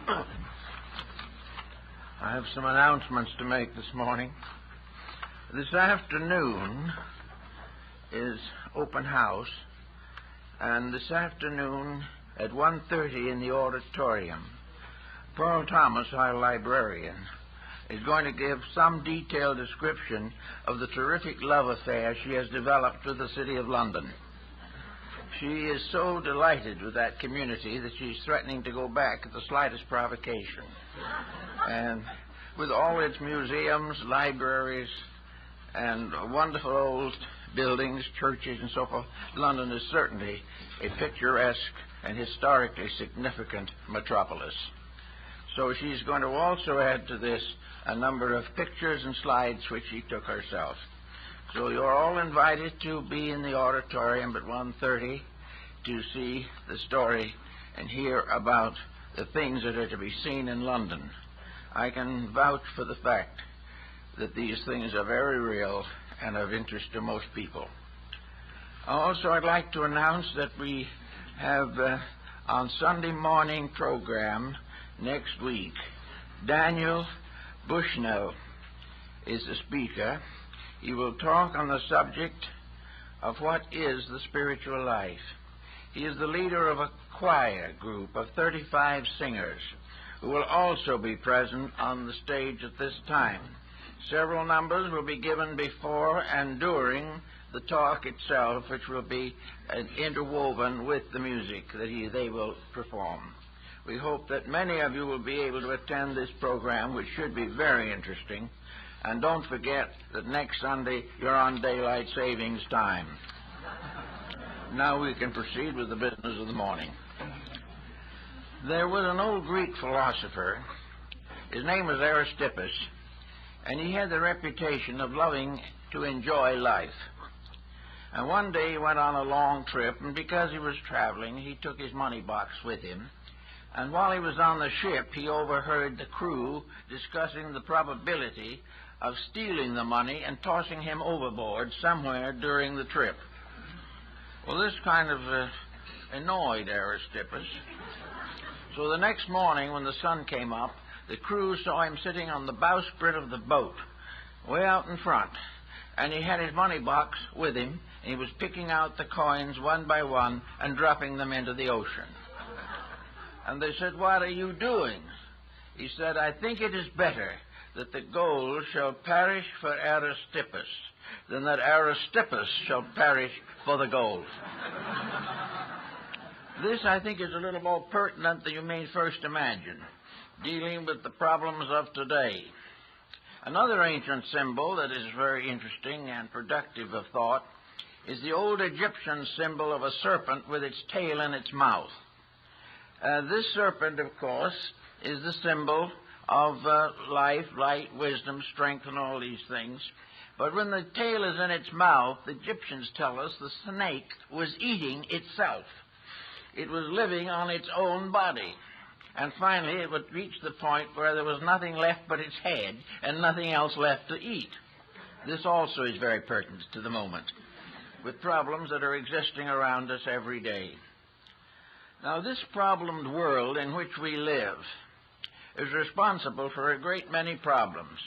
I have some announcements to make this morning. This afternoon is open house, and this afternoon at 1:30 in the auditorium, Paul Thomas, our librarian, is going to give some detailed description of the terrific love affair she has developed with the City of London. She is so delighted with that community that she's threatening to go back at the slightest provocation. And with all its museums, libraries, and wonderful old buildings, churches, and so forth, London is certainly a picturesque and historically significant metropolis. So she's going to also add to this a number of pictures and slides which she took herself. So you're all invited to be in the auditorium at 1:30 to see the story and hear about the things that are to be seen in London. I can vouch for the fact that these things are very real and of interest to most people. Also, I'd like to announce that we have on Sunday morning program next week, Daniel Bushnell is the speaker. He will talk on the subject of what is the spiritual life. He is the leader of a choir group of 35 singers who will also be present on the stage at this time. Several numbers will be given before and during the talk itself, which will be interwoven with the music that they will perform. We hope that many of you will be able to attend this program, which should be very interesting. And don't forget that next Sunday you're on daylight savings time. Now we can proceed with the business of the morning. There was an old Greek philosopher. His name was Aristippus, and he had the reputation of loving to enjoy life. And one day he went on a long trip, and because he was traveling, he took his money box with him. And while he was on the ship, he overheard the crew discussing the probability of stealing the money and tossing him overboard somewhere during the trip. Well, this kind of annoyed Aristippus. So the next morning, when the sun came up, the crew saw him sitting on the bowsprit of the boat, way out in front. And he had his money box with him, and he was picking out the coins one by one and dropping them into the ocean. And they said, "What are you doing?" He said, "I think it is better that the gold shall perish for Aristippus than that Aristippus shall perish for the gold." This, I think, is a little more pertinent than you may first imagine, dealing with the problems of today. Another ancient symbol that is very interesting and productive of thought is the old Egyptian symbol of a serpent with its tail in its mouth. This serpent, of course, is the symbol of life, light, wisdom, strength, and all these things. But when the tail is in its mouth, the Egyptians tell us the snake was eating itself. It was living on its own body. And finally, it would reach the point where there was nothing left but its head and nothing else left to eat. This also is very pertinent to the moment, with problems that are existing around us every day. Now, this problemed world in which we live is responsible for a great many problems.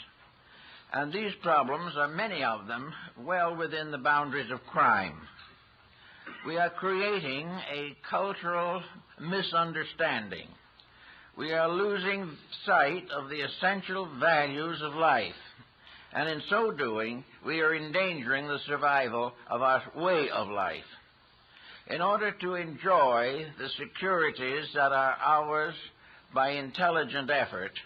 And these problems are, many of them, well within the boundaries of crime. We are creating a cultural misunderstanding. We are losing sight of the essential values of life. And in so doing, we are endangering the survival of our way of life. In order to enjoy the securities that are ours by intelligent effort,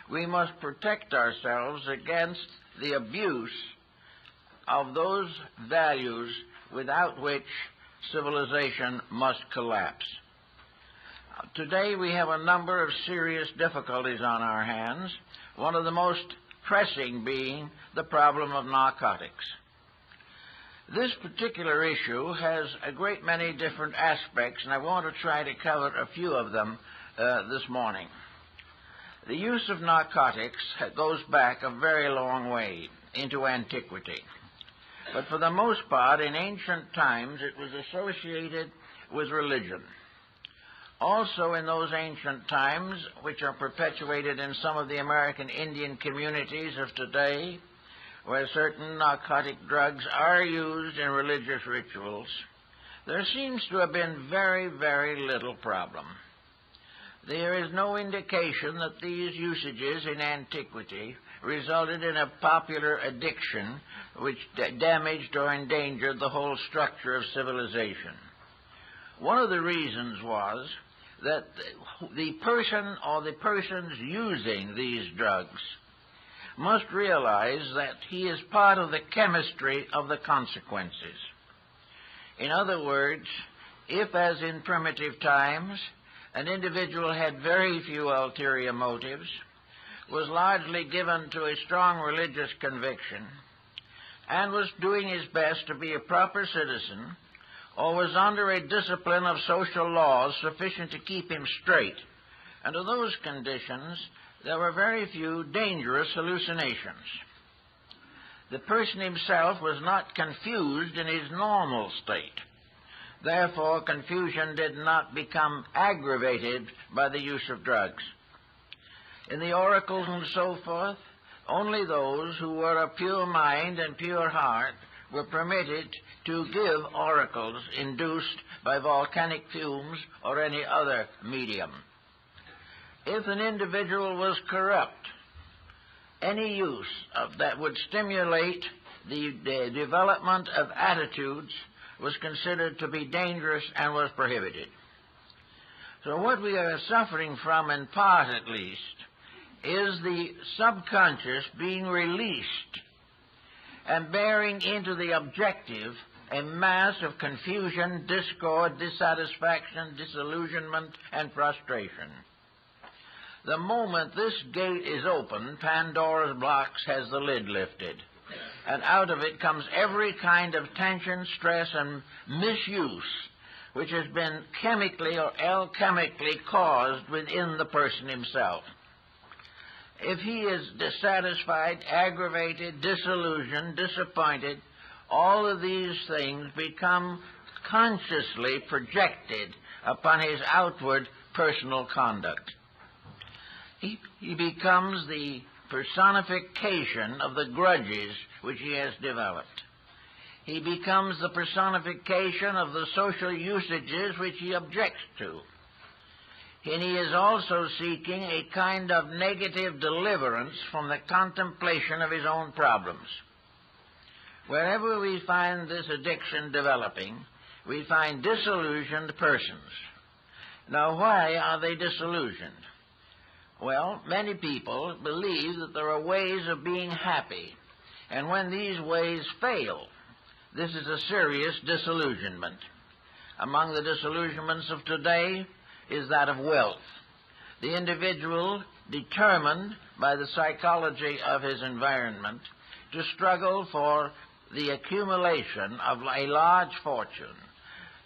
we must protect ourselves against the abuse of those values without which civilization must collapse. Today we have a number of serious difficulties on our hands, one of the most pressing being the problem of narcotics. This particular issue has a great many different aspects, and I want to try to cover a few of them this morning. The use of narcotics goes back a very long way into antiquity. But for the most part, in ancient times, it was associated with religion. Also in those ancient times, which are perpetuated in some of the American Indian communities of today, where certain narcotic drugs are used in religious rituals, there seems to have been very, very little problem. There is no indication that these usages in antiquity resulted in a popular addiction which damaged or endangered the whole structure of civilization. One of the reasons was that the person or the persons using these drugs must realize that he is part of the chemistry of the consequences. In other words, if, as in primitive times, an individual had very few ulterior motives, was largely given to a strong religious conviction, and was doing his best to be a proper citizen, or was under a discipline of social laws sufficient to keep him straight, under those conditions there were very few dangerous hallucinations. The person himself was not confused in his normal state. Therefore, confusion did not become aggravated by the use of drugs. In the oracles and so forth, only those who were of pure mind and pure heart were permitted to give oracles induced by volcanic fumes or any other medium. If an individual was corrupt, any use of that would stimulate the development of attitudes was considered to be dangerous and was prohibited. So what we are suffering from, in part at least, is the subconscious being released and bearing into the objective a mass of confusion, discord, dissatisfaction, disillusionment, and frustration. The moment this gate is open, Pandora's box has the lid lifted, and out of it comes every kind of tension, stress, and misuse which has been chemically or alchemically caused within the person himself. If he is dissatisfied, aggravated, disillusioned, disappointed, all of these things become consciously projected upon his outward personal conduct. He becomes the personification of the grudges which he has developed. He becomes the personification of the social usages which he objects to. And he is also seeking a kind of negative deliverance from the contemplation of his own problems. Wherever we find this addiction developing, we find disillusioned persons. Now, why are they disillusioned? Well, many people believe that there are ways of being happy, and when these ways fail, this is a serious disillusionment. Among the disillusionments of today is that of wealth. The individual, determined by the psychology of his environment to struggle for the accumulation of a large fortune,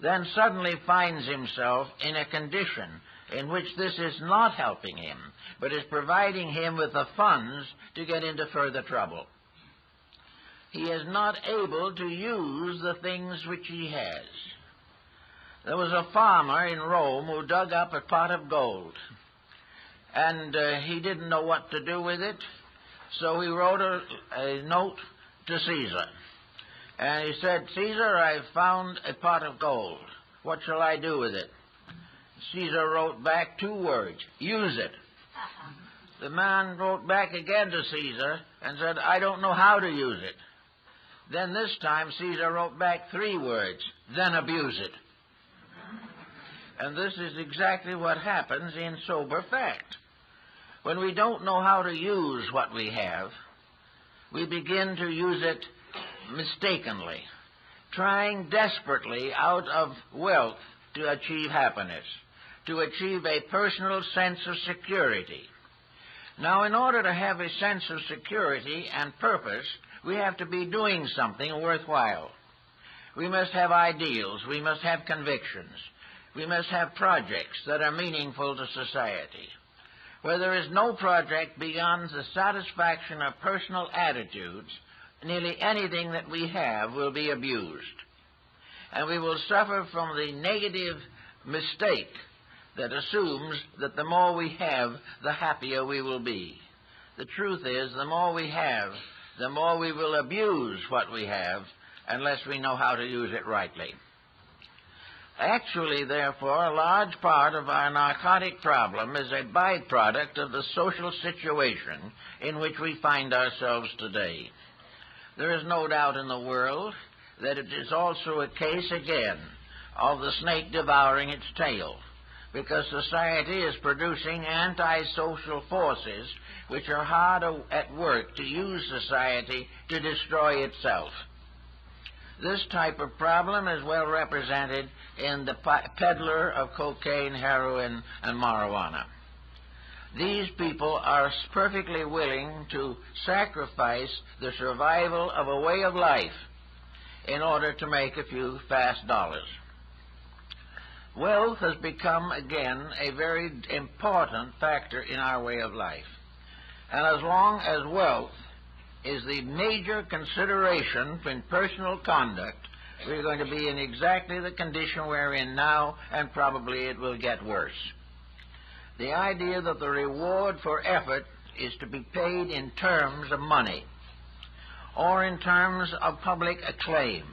then suddenly finds himself in a condition in which this is not helping him, but is providing him with the funds to get into further trouble. He is not able to use the things which he has. There was a farmer in Rome who dug up a pot of gold, and he didn't know what to do with it, so he wrote a note to Caesar. And he said, "Caesar, I've found a pot of gold. What shall I do with it?" Caesar wrote back 2 words, "Use it." The man wrote back again to Caesar and said, "I don't know how to use it." Then this time Caesar wrote back 3 words, "Then abuse it." And this is exactly what happens in sober fact. When we don't know how to use what we have, we begin to use it mistakenly, trying desperately out of wealth to achieve happiness, to achieve a personal sense of security. Now, in order to have a sense of security and purpose, we have to be doing something worthwhile. We must have ideals. We must have convictions. We must have projects that are meaningful to society. Where there is no project beyond the satisfaction of personal attitudes, nearly anything that we have will be abused. And we will suffer from the negative mistake that assumes that the more we have, the happier we will be. The truth is, the more we have, the more we will abuse what we have unless we know how to use it rightly. Actually, therefore, a large part of our narcotic problem is a byproduct of the social situation in which we find ourselves today. There is no doubt in the world that it is also a case, again, of the snake devouring its tail, because society is producing antisocial forces which are hard at work to use society to destroy itself. This type of problem is well represented in the peddler of cocaine, heroin, and marijuana. These people are perfectly willing to sacrifice the survival of a way of life in order to make a few fast dollars. Wealth has become, again, a very important factor in our way of life. And as long as wealth is the major consideration in personal conduct, we're going to be in exactly the condition we're in now, and probably it will get worse. The idea that the reward for effort is to be paid in terms of money, or in terms of public acclaim,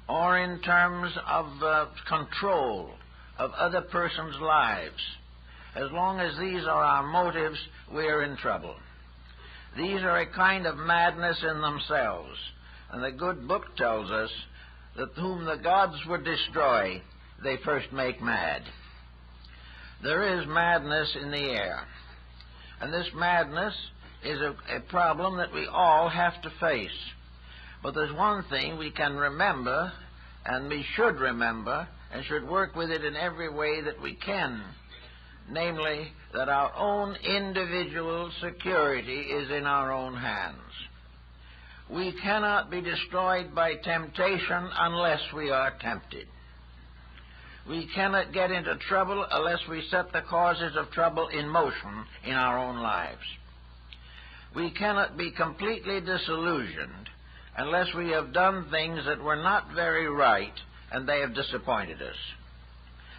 or in terms of control of other persons' lives. As long as these are our motives, we're in trouble. These are a kind of madness in themselves, and the good book tells us that whom the gods would destroy, they first make mad. There is madness in the air, and this madness is a problem that we all have to face. But there's one thing we can remember, and we should remember, and should work with it in every way that we can, namely, that our own individual security is in our own hands. We cannot be destroyed by temptation unless we are tempted. We cannot get into trouble unless we set the causes of trouble in motion in our own lives. We cannot be completely disillusioned unless we have done things that were not very right and they have disappointed us.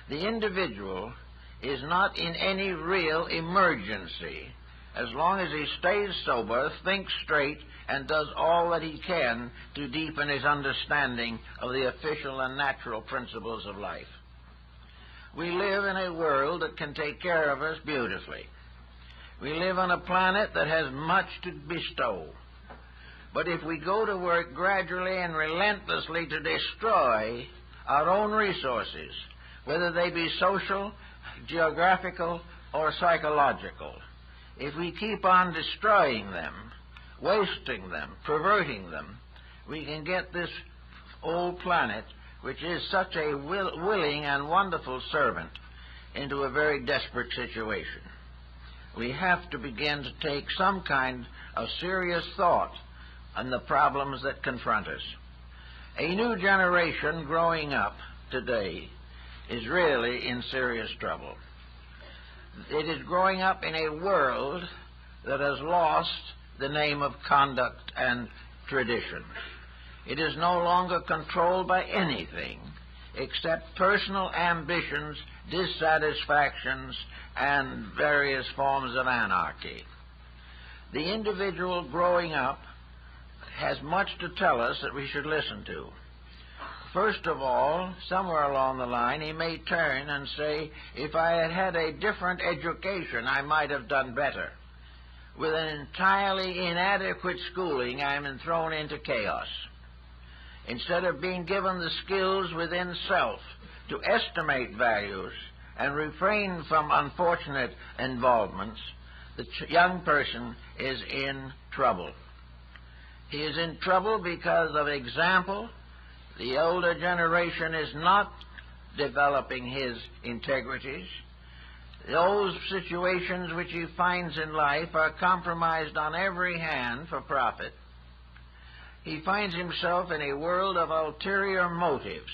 The individual is not in any real emergency as long as he stays sober, thinks straight, and does all that he can to deepen his understanding of the official and natural principles of life. We live in a world that can take care of us beautifully. We live on a planet that has much to bestow. But if we go to work gradually and relentlessly to destroy our own resources, whether they be social, geographical, or psychological, if we keep on destroying them, wasting them, perverting them, we can get this old planet, which is such a willing and wonderful servant, into a very desperate situation. We have to begin to take some kind of serious thought on the problems that confront us. A new generation growing up today is really in serious trouble. It is growing up in a world that has lost the name of conduct and tradition. It is no longer controlled by anything except personal ambitions, dissatisfactions, and various forms of anarchy. The individual growing up has much to tell us that we should listen to. First of all, somewhere along the line, he may turn and say, if I had had a different education, I might have done better. With an entirely inadequate schooling, I am thrown into chaos. Instead of being given the skills within self to estimate values and refrain from unfortunate involvements, the young person is in trouble. He is in trouble because of example. The older generation is not developing his integrities. Those situations which he finds in life are compromised on every hand for profit. He finds himself in a world of ulterior motives.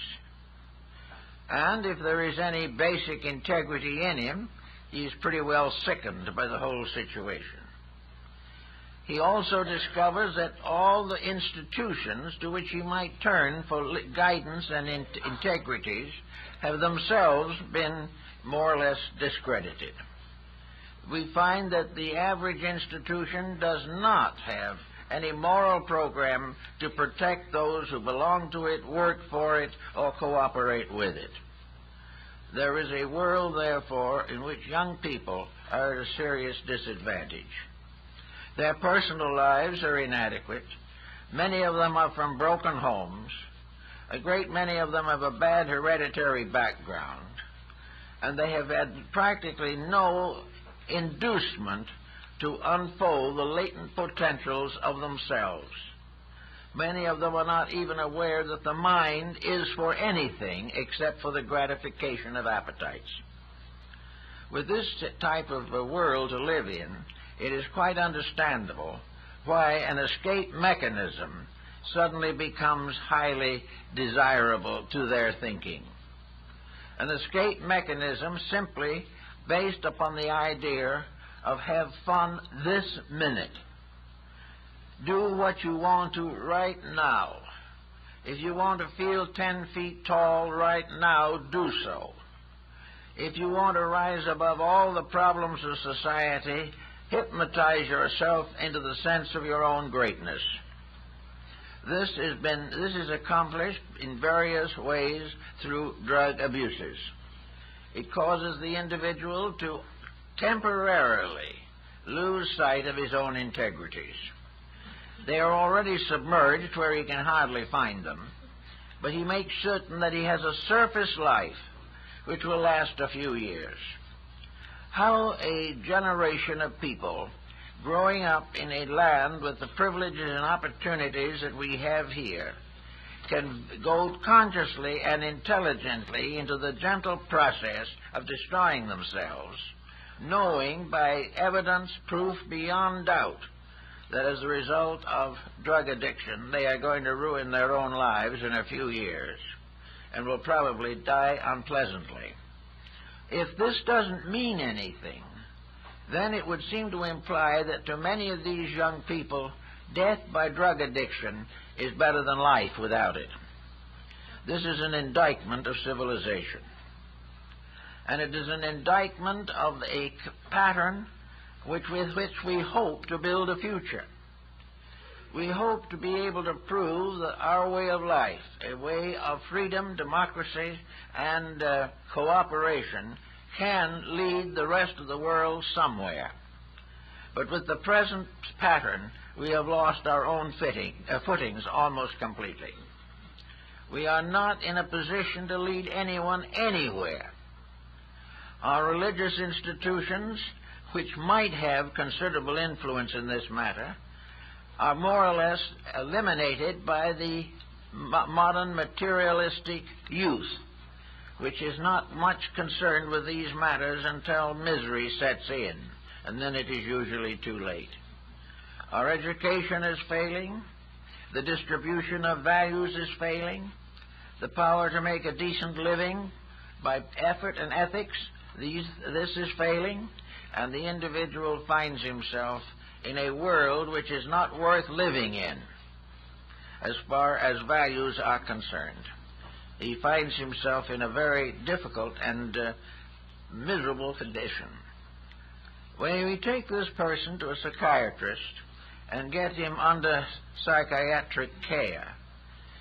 And if there is any basic integrity in him, he is pretty well sickened by the whole situation. He also discovers that all the institutions to which he might turn for guidance and integrities have themselves been more or less discredited. We find that the average institution does not have any moral program to protect those who belong to it, work for it, or cooperate with it. There is a world, therefore, in which young people are at a serious disadvantage. Their personal lives are inadequate. Many of them are from broken homes. A great many of them have a bad hereditary background, and they have had practically no inducement to unfold the latent potentials of themselves. Many of them are not even aware that the mind is for anything except for the gratification of appetites. With this type of a world to live in, it is quite understandable why an escape mechanism suddenly becomes highly desirable to their thinking. An escape mechanism simply based upon the idea of have fun this minute. Do what you want to right now. If you want to feel 10 feet tall right now, do so. If you want to rise above all the problems of society, hypnotize yourself into the sense of your own greatness. This is accomplished in various ways through drug abuses. It causes the individual to temporarily lose sight of his own integrities. They are already submerged where he can hardly find them, but he makes certain that he has a surface life which will last a few years. How a generation of people growing up in a land with the privileges and opportunities that we have here can go consciously and intelligently into the gentle process of destroying themselves, knowing by evidence, proof beyond doubt, that as a result of drug addiction they are going to ruin their own lives in a few years and will probably die unpleasantly. If this doesn't mean anything, then it would seem to imply that to many of these young people, death by drug addiction is better than life without it. This is an indictment of civilization. And it is an indictment of a pattern with which we hope to build a future. We hope to be able to prove that our way of life, a way of freedom, democracy, and cooperation, can lead the rest of the world somewhere. But with the present pattern, we have lost our own footings almost completely. We are not in a position to lead anyone anywhere. Our religious institutions, which might have considerable influence in this matter, are more or less eliminated by the modern materialistic youth, which is not much concerned with these matters until misery sets in, and then it is usually too late. Our education is failing. The distribution of values is failing. The power to make a decent living by effort and ethics, this is failing, and the individual finds himself in a world which is not worth living in as far as values are concerned. He finds himself in a very difficult and miserable condition. When we take this person to a psychiatrist and get him under psychiatric care,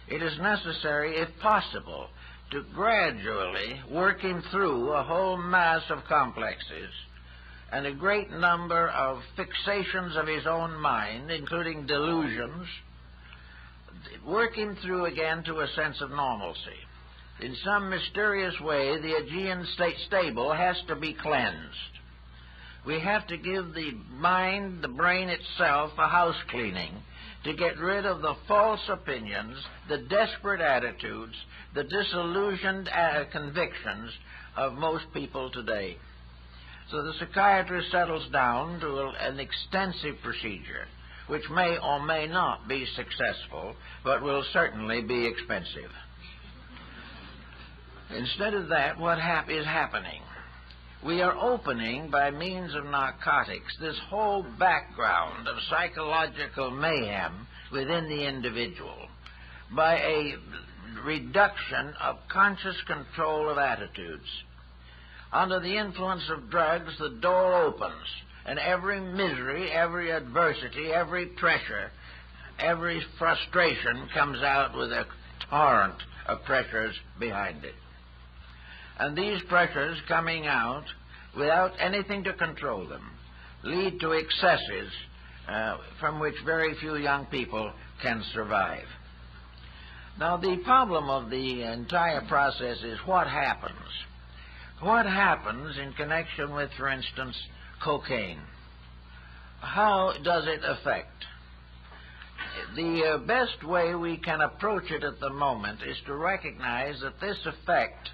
it is necessary, if possible, to gradually work him through a whole mass of complexes and a great number of fixations of his own mind, including delusions, work him through again to a sense of normalcy. In some mysterious way, the Aegean stable has to be cleansed. We have to give the mind, the brain itself, a house cleaning to get rid of the false opinions, the desperate attitudes, the disillusioned convictions of most people today. So the psychiatrist settles down to an extensive procedure, which may or may not be successful, but will certainly be expensive. Instead of that, what is happening? We are opening, by means of narcotics, this whole background of psychological mayhem within the individual by a reduction of conscious control of attitudes. Under the influence of drugs, the door opens, and every misery, every adversity, every pressure, every frustration comes out with a torrent of pressures behind it. And these pressures coming out without anything to control them lead to excesses from which very few young people can survive. Now, the problem of the entire process is what happens. What happens in connection with, for instance, cocaine? How does it affect? The best way we can approach it at the moment is to recognize that this effect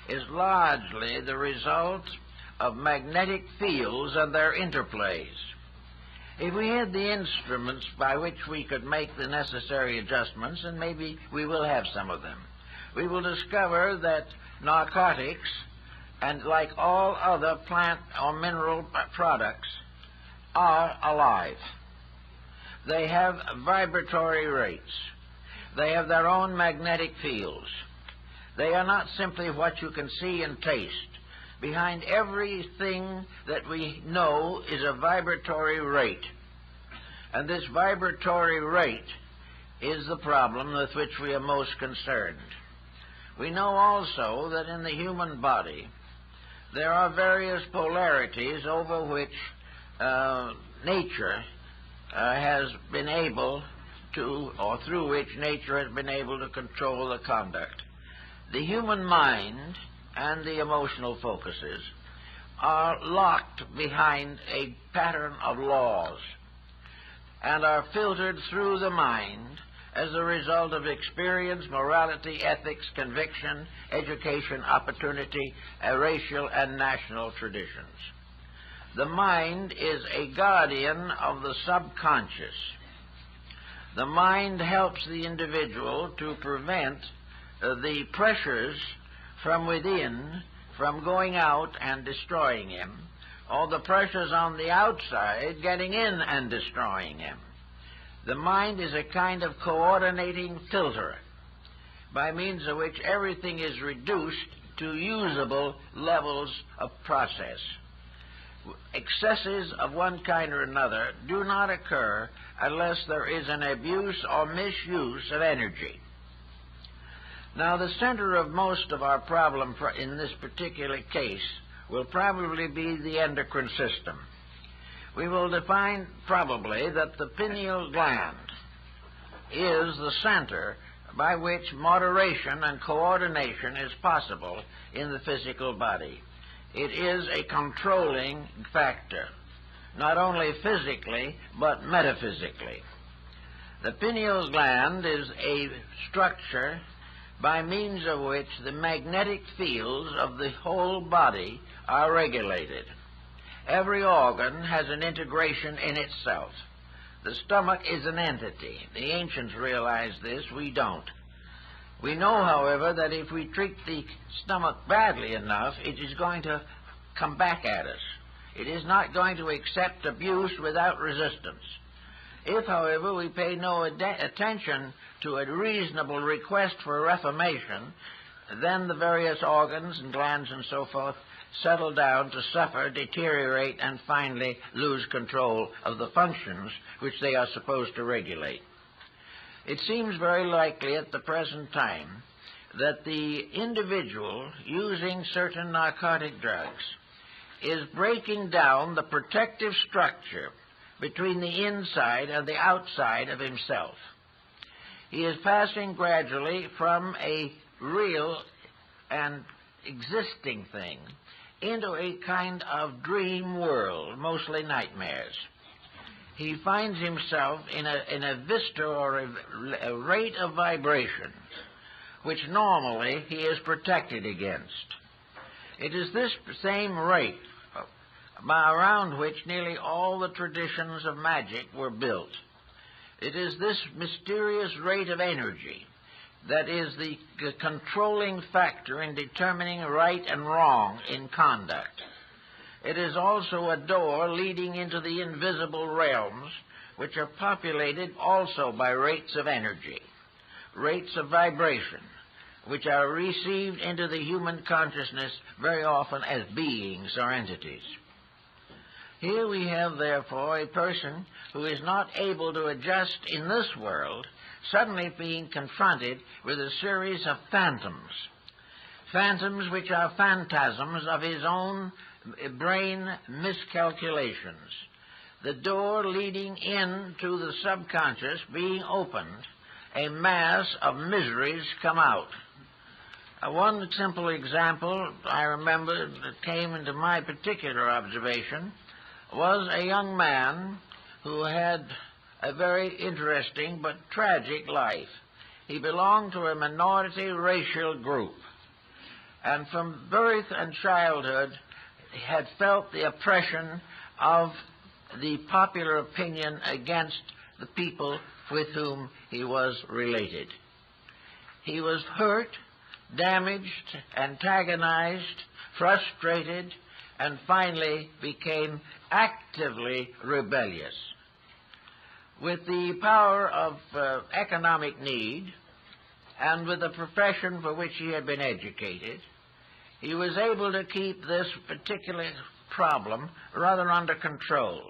is largely the result of magnetic fields and their interplays. If we had the instruments by which we could make the necessary adjustments, and maybe we will have some of them, we will discover that narcotics, and like all other plant or mineral products, are alive. They have vibratory rates. They have their own magnetic fields. They are not simply what you can see and taste. Behind everything that we know is a vibratory rate. And this vibratory rate is the problem with which we are most concerned. We know also that in the human body there are various polarities over which nature has been able to, or through which nature has been able to control the conduct. The human mind and the emotional focuses are locked behind a pattern of laws and are filtered through the mind as a result of experience, morality, ethics, conviction, education, opportunity, racial and national traditions. The mind is a guardian of the subconscious. The mind helps the individual to prevent the pressures from within from going out and destroying him, or the pressures on the outside getting in and destroying him. The mind is a kind of coordinating filter by means of which everything is reduced to usable levels of process. Excesses of one kind or another do not occur unless there is an abuse or misuse of energy. Now, the center of most of our problem in this particular case will probably be the endocrine system. We will define probably that the pineal gland is the center by which moderation and coordination is possible in the physical body. It is a controlling factor, not only physically, but metaphysically. The pineal gland is a structure by means of which the magnetic fields of the whole body are regulated. Every organ has an integration in itself. The stomach is an entity. The ancients realized this. We don't. We know, however, that if we treat the stomach badly enough, it is going to come back at us. It is not going to accept abuse without resistance. If, however, we pay no attention to a reasonable request for reformation, then the various organs and glands and so forth settle down to suffer, deteriorate, and finally lose control of the functions which they are supposed to regulate. It seems very likely at the present time that the individual using certain narcotic drugs is breaking down the protective structure between the inside and the outside of himself. He is passing gradually from a real and existing thing into a kind of dream world, mostly nightmares. He finds himself in a vista or a rate of vibration which normally he is protected against. It is this same rate around which nearly all the traditions of magic were built. It is this mysterious rate of energy that is the controlling factor in determining right and wrong in conduct. It is also a door leading into the invisible realms, which are populated also by rates of energy, rates of vibration, which are received into the human consciousness very often as beings or entities. Here we have, therefore, a person who is not able to adjust in this world, suddenly being confronted with a series of phantoms. Phantoms which are phantasms of his own brain miscalculations. The door leading into the subconscious being opened, a mass of miseries come out. One simple example I remember that came into my particular observation was a young man who had a very interesting but tragic life. He belonged to a minority racial group, and from birth and childhood he had felt the oppression of the popular opinion against the people with whom he was related. He was hurt, damaged, antagonized, frustrated, and finally became actively rebellious. With the power of economic need and with the profession for which he had been educated, he was able to keep this particular problem rather under control.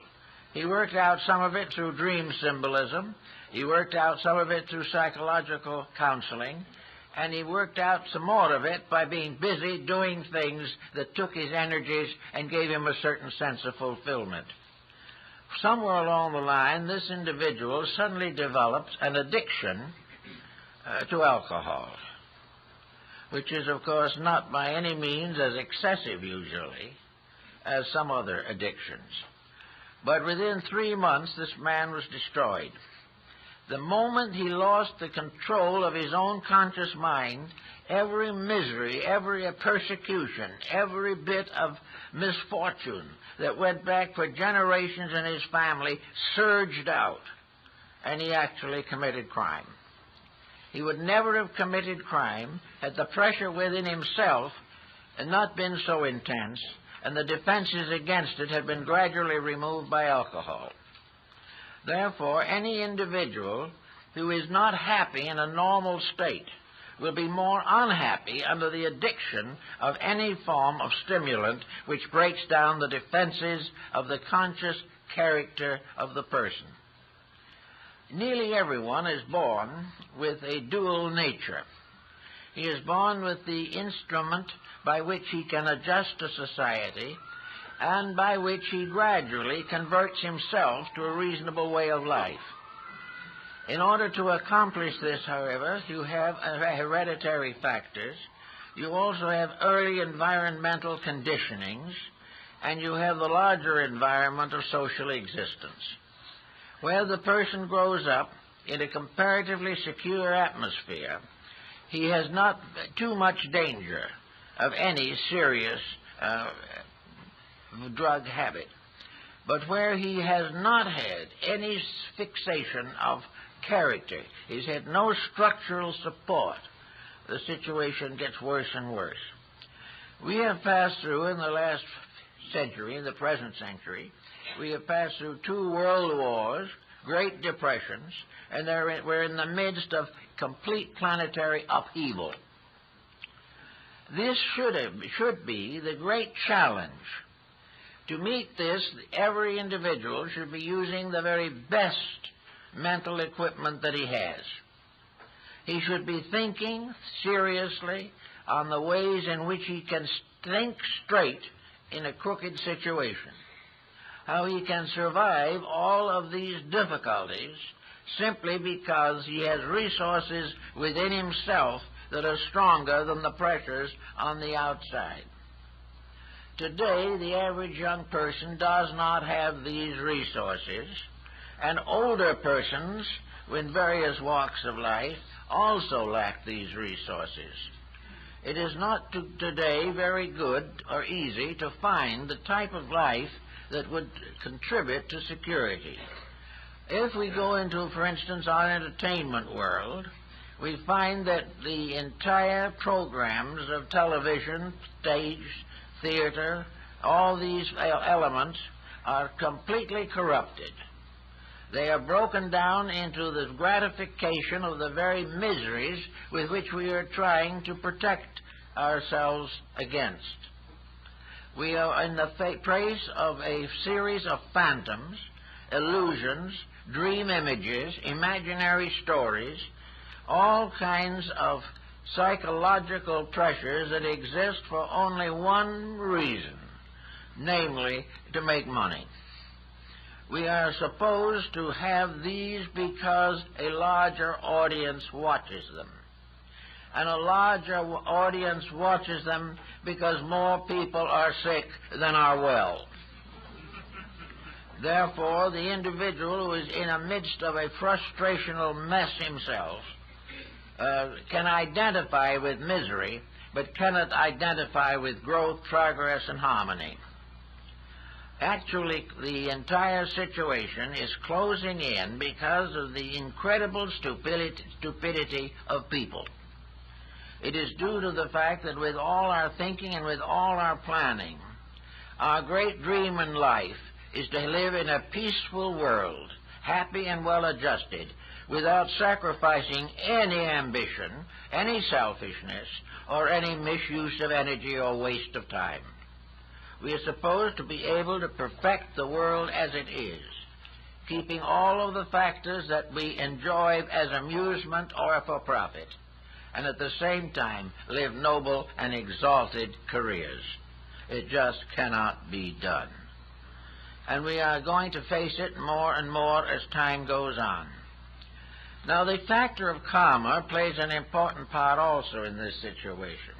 He worked out some of it through dream symbolism, he worked out some of it through psychological counseling, and he worked out some more of it by being busy doing things that took his energies and gave him a certain sense of fulfillment. Somewhere along the line, this individual suddenly developed an addiction to alcohol, which is, of course, not by any means as excessive usually as some other addictions. But within 3 months, this man was destroyed. The moment he lost the control of his own conscious mind, every misery, every persecution, every bit of misfortune that went back for generations in his family surged out, and he actually committed crime. He would never have committed crime had the pressure within himself not been so intense, and the defenses against it had been gradually removed by alcohol. Therefore, any individual who is not happy in a normal state will be more unhappy under the addiction of any form of stimulant which breaks down the defenses of the conscious character of the person. Nearly everyone is born with a dual nature. He is born with the instrument by which he can adjust to society and by which he gradually converts himself to a reasonable way of life. In order to accomplish this, however, you have hereditary factors, you also have early environmental conditionings, and you have the larger environment of social existence. Where the person grows up in a comparatively secure atmosphere, he has not too much danger of any serious drug habit. But where he has not had any fixation of character, he's had no structural support, the situation gets worse and worse. We have passed through in the last century, in the present century, we have passed through 2 world wars, great depressions, and we're in the midst of complete planetary upheaval. This should be the great challenge. To meet this, every individual should be using the very best mental equipment that he has. He should be thinking seriously on the ways in which he can think straight in a crooked situation, how he can survive all of these difficulties simply because he has resources within himself that are stronger than the pressures on the outside. Today, the average young person does not have these resources, and older persons in various walks of life also lack these resources. It is not today very good or easy to find the type of life that would contribute to security. If we go into, for instance, our entertainment world, we find that the entire programs of television, stage, theater, all these elements are completely corrupted. They are broken down into the gratification of the very miseries with which we are trying to protect ourselves against. We are in the face of a series of phantoms, illusions, dream images, imaginary stories, all kinds of psychological pressures that exist for only one reason, namely to make money. We are supposed to have these because a larger audience watches them. And a larger audience watches them because more people are sick than are well. Therefore, the individual who is in the midst of a frustrational mess himself can identify with misery, but cannot identify with growth, progress, and harmony. Actually, the entire situation is closing in because of the incredible stupidity of people. It is due to the fact that with all our thinking and with all our planning, our great dream in life is to live in a peaceful world, happy and well-adjusted, without sacrificing any ambition, any selfishness, or any misuse of energy or waste of time. We are supposed to be able to perfect the world as it is, keeping all of the factors that we enjoy as amusement or for profit, and at the same time live noble and exalted careers. It just cannot be done. And we are going to face it more and more as time goes on. Now, the factor of karma plays an important part also in this situation.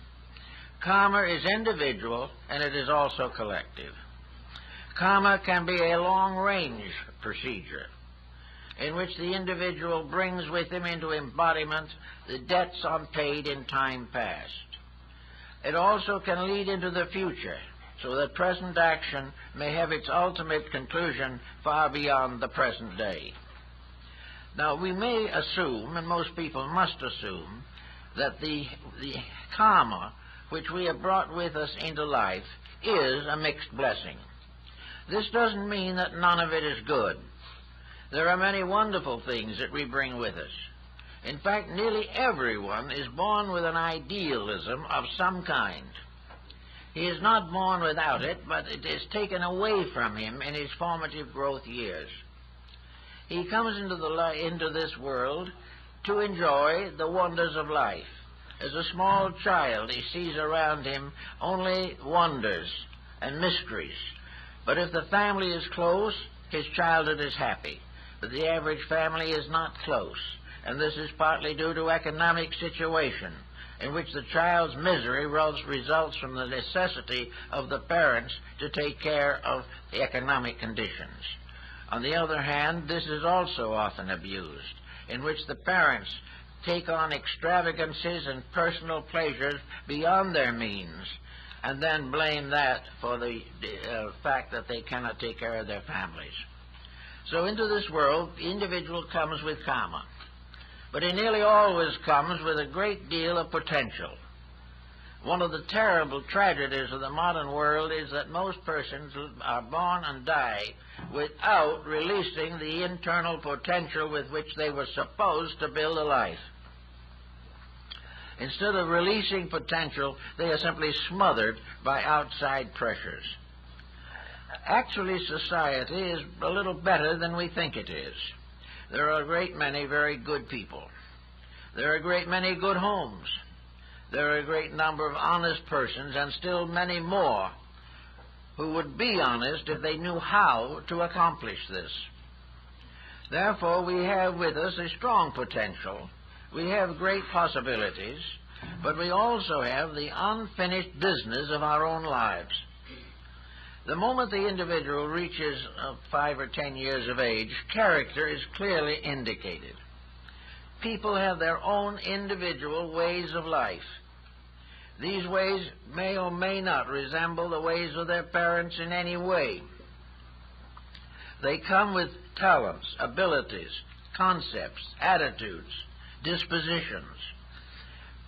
Karma is individual, and it is also collective. Karma can be a long-range procedure in which the individual brings with him into embodiment the debts unpaid in time past. It also can lead into the future, so that present action may have its ultimate conclusion far beyond the present day. Now, we may assume, and most people must assume, that the karma which we have brought with us into life is a mixed blessing. This doesn't mean that none of it is good. There are many wonderful things that we bring with us. In fact, nearly everyone is born with an idealism of some kind. He is not born without it, but it is taken away from him in his formative growth years. He comes into this world to enjoy the wonders of life. As a small child, he sees around him only wonders and mysteries. But if the family is close, his childhood is happy. But the average family is not close, and this is partly due to economic situation, in which the child's misery results from the necessity of the parents to take care of the economic conditions. On the other hand, this is also often abused, in which the parents take on extravagances and personal pleasures beyond their means, and then blame that for the fact that they cannot take care of their families. So into this world, the individual comes with karma, but he nearly always comes with a great deal of potential. One of the terrible tragedies of the modern world is that most persons are born and die without releasing the internal potential with which they were supposed to build a life. Instead of releasing potential, they are simply smothered by outside pressures. Actually, society is a little better than we think it is. There are a great many very good people. There are a great many good homes. There are a great number of honest persons, and still many more who would be honest if they knew how to accomplish this. Therefore, we have with us a strong potential. We have great possibilities, but we also have the unfinished business of our own lives. The moment the individual reaches 5 or 10 years of age, character is clearly indicated. People have their own individual ways of life. These ways may or may not resemble the ways of their parents in any way. They come with talents, abilities, concepts, attitudes, dispositions.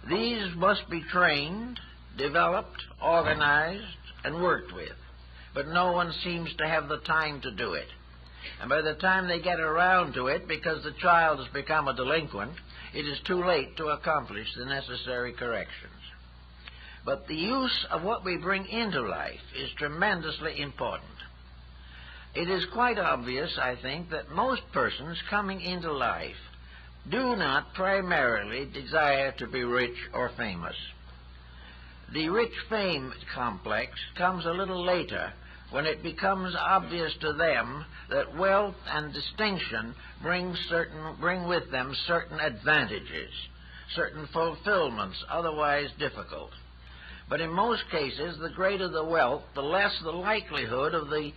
These must be trained, developed, organized, and worked with, but no one seems to have the time to do it. And by the time they get around to it, because the child has become a delinquent, it is too late to accomplish the necessary corrections. But the use of what we bring into life is tremendously important. It is quite obvious, I think, that most persons coming into life do not primarily desire to be rich or famous. The rich-fame complex comes a little later, when it becomes obvious to them that wealth and distinction bring with them certain advantages, certain fulfillments otherwise difficult. But in most cases, the greater the wealth, the less the likelihood of the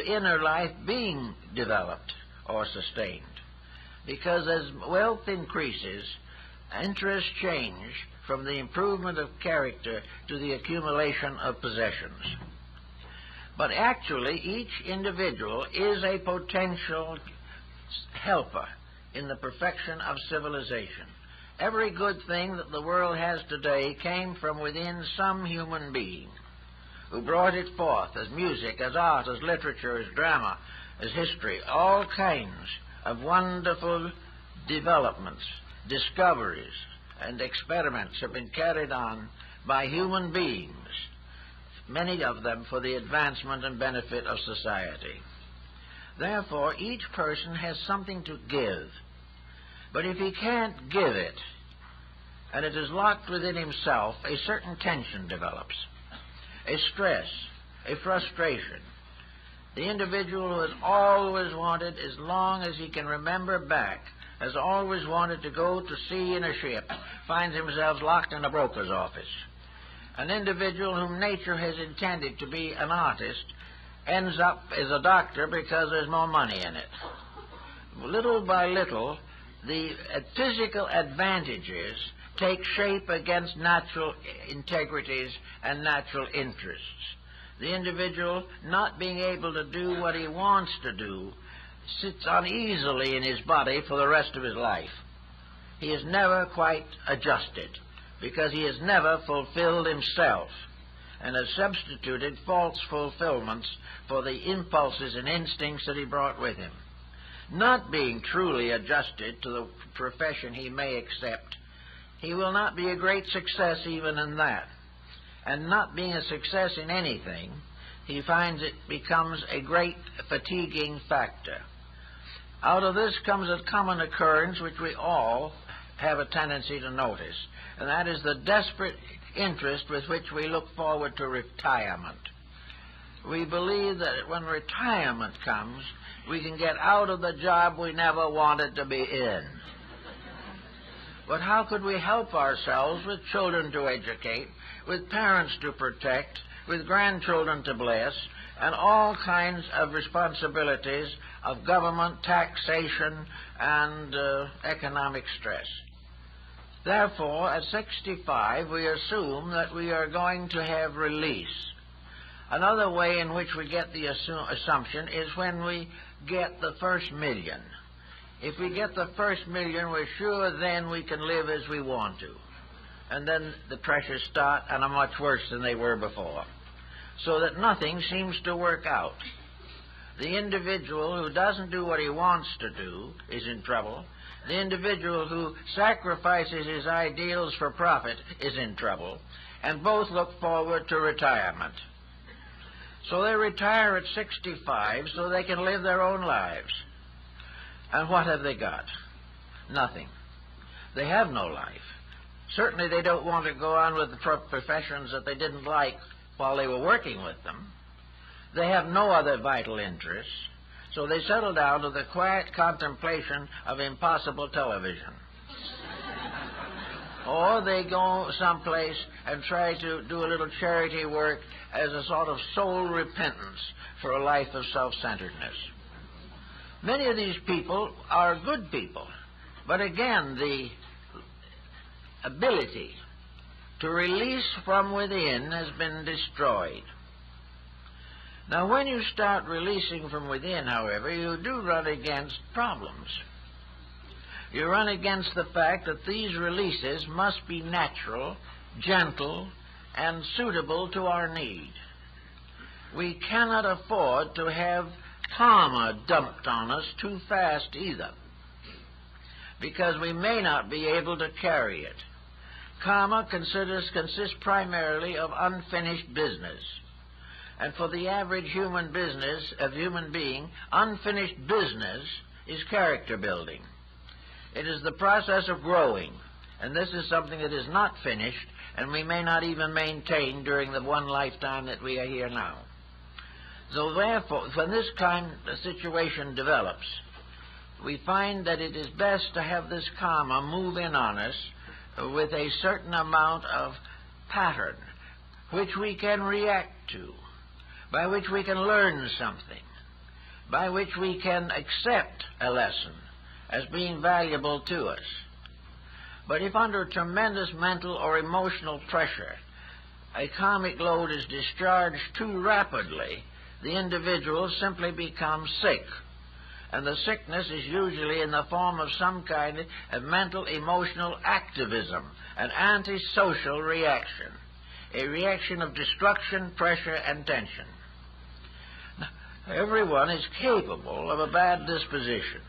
inner life being developed or sustained. Because as wealth increases, interests change from the improvement of character to the accumulation of possessions. But actually, each individual is a potential helper in the perfection of civilization. Every good thing that the world has today came from within some human being who brought it forth as music, as art, as literature, as drama, as history. All kinds of wonderful developments, discoveries, and experiments have been carried on by human beings, many of them for the advancement and benefit of society. Therefore, each person has something to give. But if he can't give it, and it is locked within himself, a certain tension develops, a stress, a frustration. The individual who has always wanted, as long as he can remember back, has always wanted to go to sea in a ship, finds himself locked in a broker's office. An individual whom nature has intended to be an artist ends up as a doctor because there's more money in it. Little by little, the physical advantages take shape against natural integrities and natural interests. The individual, not being able to do what he wants to do, sits uneasily in his body for the rest of his life. He is never quite adjusted, because he has never fulfilled himself and has substituted false fulfillments for the impulses and instincts that he brought with him. Not being truly adjusted to the profession he may accept, he will not be a great success even in that. And not being a success in anything, he finds it becomes a great fatiguing factor. Out of this comes a common occurrence which we all have a tendency to notice, and that is the desperate interest with which we look forward to retirement. We believe that when retirement comes, we can get out of the job we never wanted to be in. But how could we help ourselves with children to educate, with parents to protect, with grandchildren to bless, and all kinds of responsibilities of government, taxation, and economic stress? Therefore, at 65, we assume that we are going to have release. Another way in which we get the assumption is when we get the first million. If we get the first million, we're sure then we can live as we want to. And then the pressures start and are much worse than they were before. So that nothing seems to work out. The individual who doesn't do what he wants to do is in trouble. The individual who sacrifices his ideals for profit is in trouble. And both look forward to retirement. So they retire at 65 so they can live their own lives. And what have they got? Nothing. They have no life. Certainly they don't want to go on with the professions that they didn't like while they were working with them. They have no other vital interests, so they settle down to the quiet contemplation of impossible television. Or they go someplace and try to do a little charity work as a sort of soul repentance for a life of self-centeredness. Many of these people are good people, but again, the ability to release from within has been destroyed. Now, when you start releasing from within, however, you do run against problems. You run against the fact that these releases must be natural, gentle, and suitable to our need. We cannot afford to have karma dumped on us too fast either, because we may not be able to carry it. Karma consists primarily of unfinished business. And for the average human being, unfinished business is character building. It is the process of growing, and this is something that is not finished, and we may not even maintain during the one lifetime that we are here now. So therefore, when this kind of situation develops, we find that it is best to have this karma move in on us with a certain amount of pattern, which we can react to, by which we can learn something, by which we can accept a lesson as being valuable to us. But if under tremendous mental or emotional pressure a karmic load is discharged too rapidly, the individual simply becomes sick. And the sickness is usually in the form of some kind of mental, emotional activism, an antisocial reaction, a reaction of destruction, pressure, and tension. Now, everyone is capable of a bad disposition,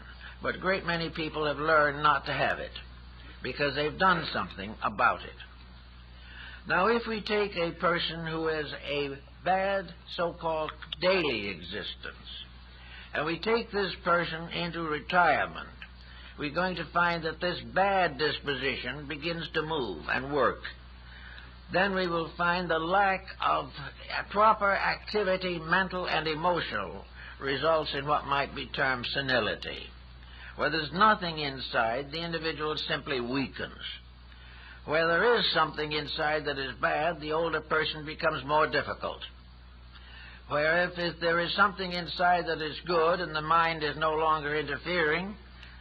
but a great many people have learned not to have it because they've done something about it. Now, if we take a person who has a bad so-called daily existence, and we take this person into retirement, we're going to find that this bad disposition begins to move and work. Then we will find the lack of proper activity, mental and emotional, results in what might be termed senility. Where there's nothing inside, the individual simply weakens. Where there is something inside that is bad, the older person becomes more difficult. Where if there is something inside that is good and the mind is no longer interfering,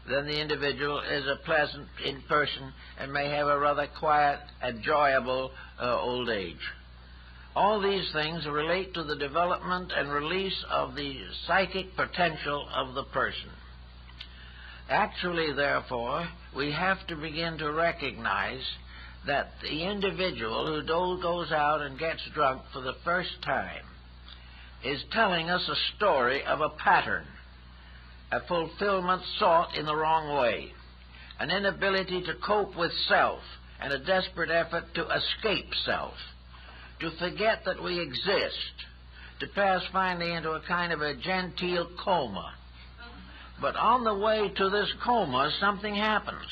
then the individual is a pleasant person and may have a rather quiet, enjoyable old age. All these things relate to the development and release of the psychic potential of the person. Actually, therefore, we have to begin to recognize that the individual who goes out and gets drunk for the first time is telling us a story of a pattern, a fulfillment sought in the wrong way, an inability to cope with self, and a desperate effort to escape self, to forget that we exist, to pass finally into a kind of a genteel coma. But on the way to this coma, something happens.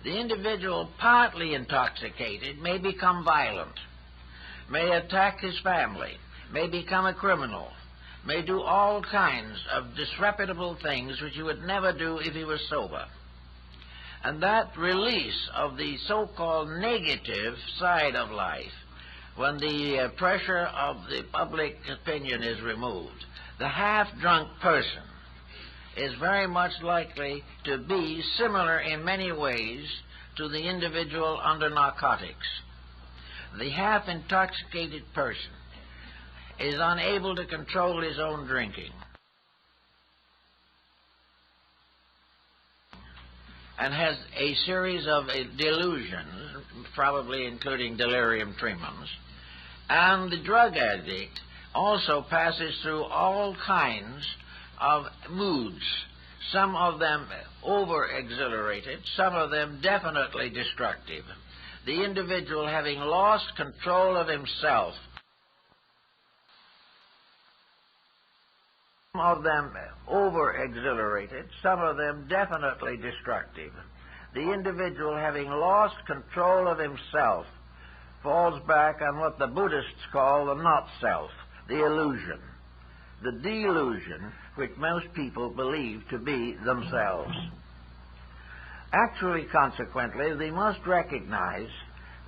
The individual, partly intoxicated, may become violent, may attack his family, may become a criminal, may do all kinds of disreputable things which he would never do if he was sober. And that release of the so-called negative side of life, when the pressure of the public opinion is removed, the half-drunk person is very much likely to be similar in many ways to the individual under narcotics. The half-intoxicated person is unable to control his own drinking and has a series of delusions, probably including delirium tremens. And the drug addict also passes through all kinds of moods, some of them over-exhilarated, some of them definitely destructive. The individual, having lost control of himself, some of them over-exhilarated, some of them definitely destructive. The individual, having lost control of himself, falls back on what the Buddhists call the not-self, the illusion, the delusion which most people believe to be themselves. Actually, consequently, they must recognize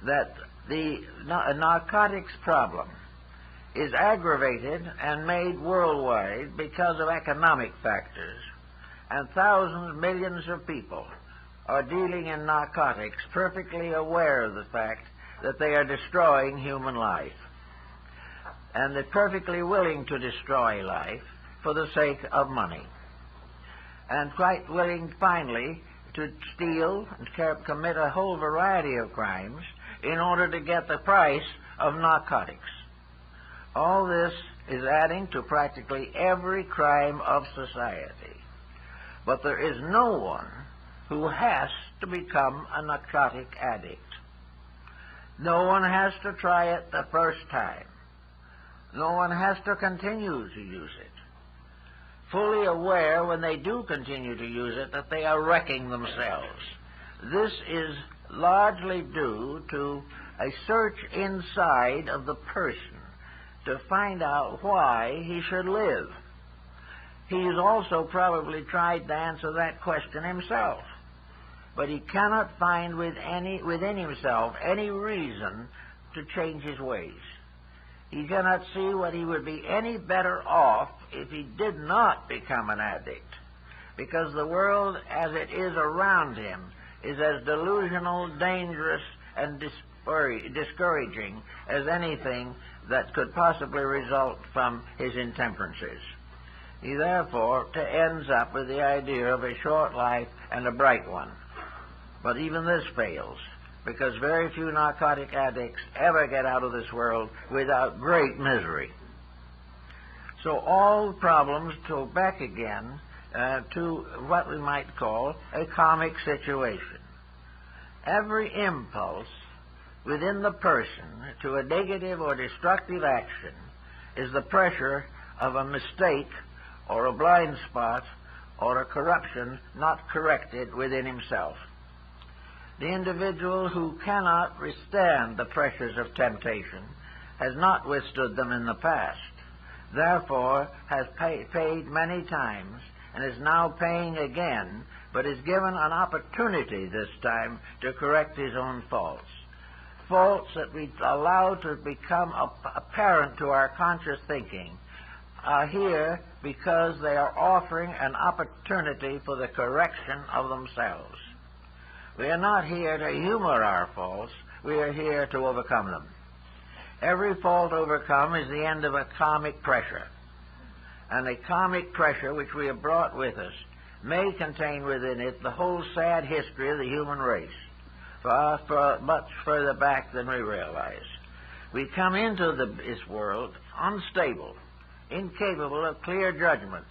that the narcotics problem is aggravated and made worldwide because of economic factors, and thousands, millions of people are dealing in narcotics perfectly aware of the fact that they are destroying human life, and they're perfectly willing to destroy life for the sake of money, and quite willing finally to steal and commit a whole variety of crimes in order to get the price of narcotics. All this is adding to practically every crime of society. But there is no one who has to become a narcotic addict. No one has to try it the first time. No one has to continue to use it, fully aware when they do continue to use it that they are wrecking themselves. This is largely due to a search inside of the person to find out why he should live. He's also probably tried to answer that question himself, but he cannot find within himself any reason to change his ways. He cannot see what he would be any better off if he did not become an addict, because the world as it is around him is as delusional, dangerous, and discouraging as anything that could possibly result from his intemperances. He therefore ends up with the idea of a short life and a bright one. But even this fails, because very few narcotic addicts ever get out of this world without great misery. So all problems go back again to what we might call a comic situation. Every impulse within the person to a negative or destructive action is the pressure of a mistake or a blind spot or a corruption not corrected within himself. The individual who cannot withstand the pressures of temptation has not withstood them in the past, therefore has paid many times and is now paying again, but is given an opportunity this time to correct his own faults. Faults that we allow to become apparent to our conscious thinking are here because they are offering an opportunity for the correction of themselves. We are not here to humor our faults. We are here to overcome them. Every fault overcome is the end of a karmic pressure. And a karmic pressure which we have brought with us may contain within it the whole sad history of the human race, far much further back than we realize. We come into this world unstable, incapable of clear judgment,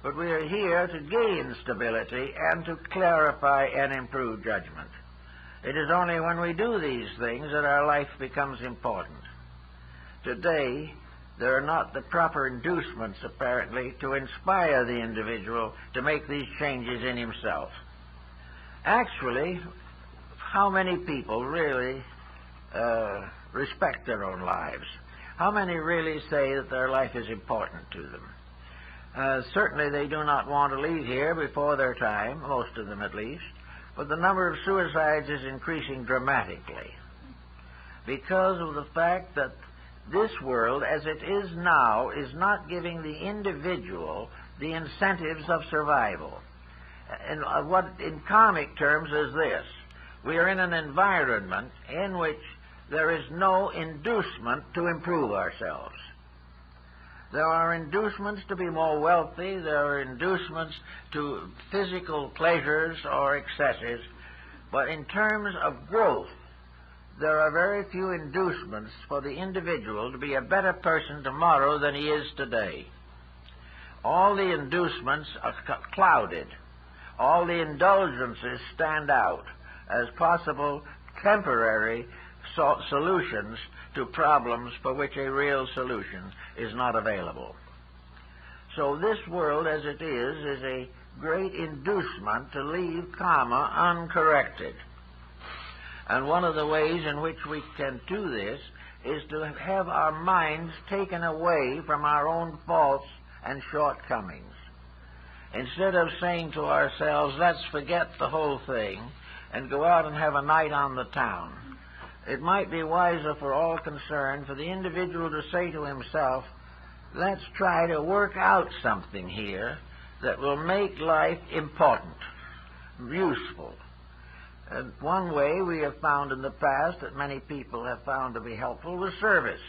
but we are here to gain stability and to clarify and improve judgment. It is only when we do these things that our life becomes important. Today, there are not the proper inducements, apparently, to inspire the individual to make these changes in himself. Actually, how many people really respect their own lives? How many really say that their life is important to them? Certainly they do not want to leave here before their time, most of them at least, but the number of suicides is increasing dramatically because of the fact that this world, as it is now, is not giving the individual the incentives of survival. And what in comic terms is this: we are in an environment in which there is no inducement to improve ourselves. There are inducements to be more wealthy, there are inducements to physical pleasures or excesses, but in terms of growth, there are very few inducements for the individual to be a better person tomorrow than he is today. All the inducements are clouded. All the indulgences stand out as possible temporary solutions to problems for which a real solution is not available. So this world as it is a great inducement to leave karma uncorrected. And one of the ways in which we can do this is to have our minds taken away from our own faults and shortcomings. Instead of saying to ourselves, let's forget the whole thing and go out and have a night on the town, it might be wiser for all concerned for the individual to say to himself, let's try to work out something here that will make life important, useful. And one way we have found in the past that many people have found to be helpful was service,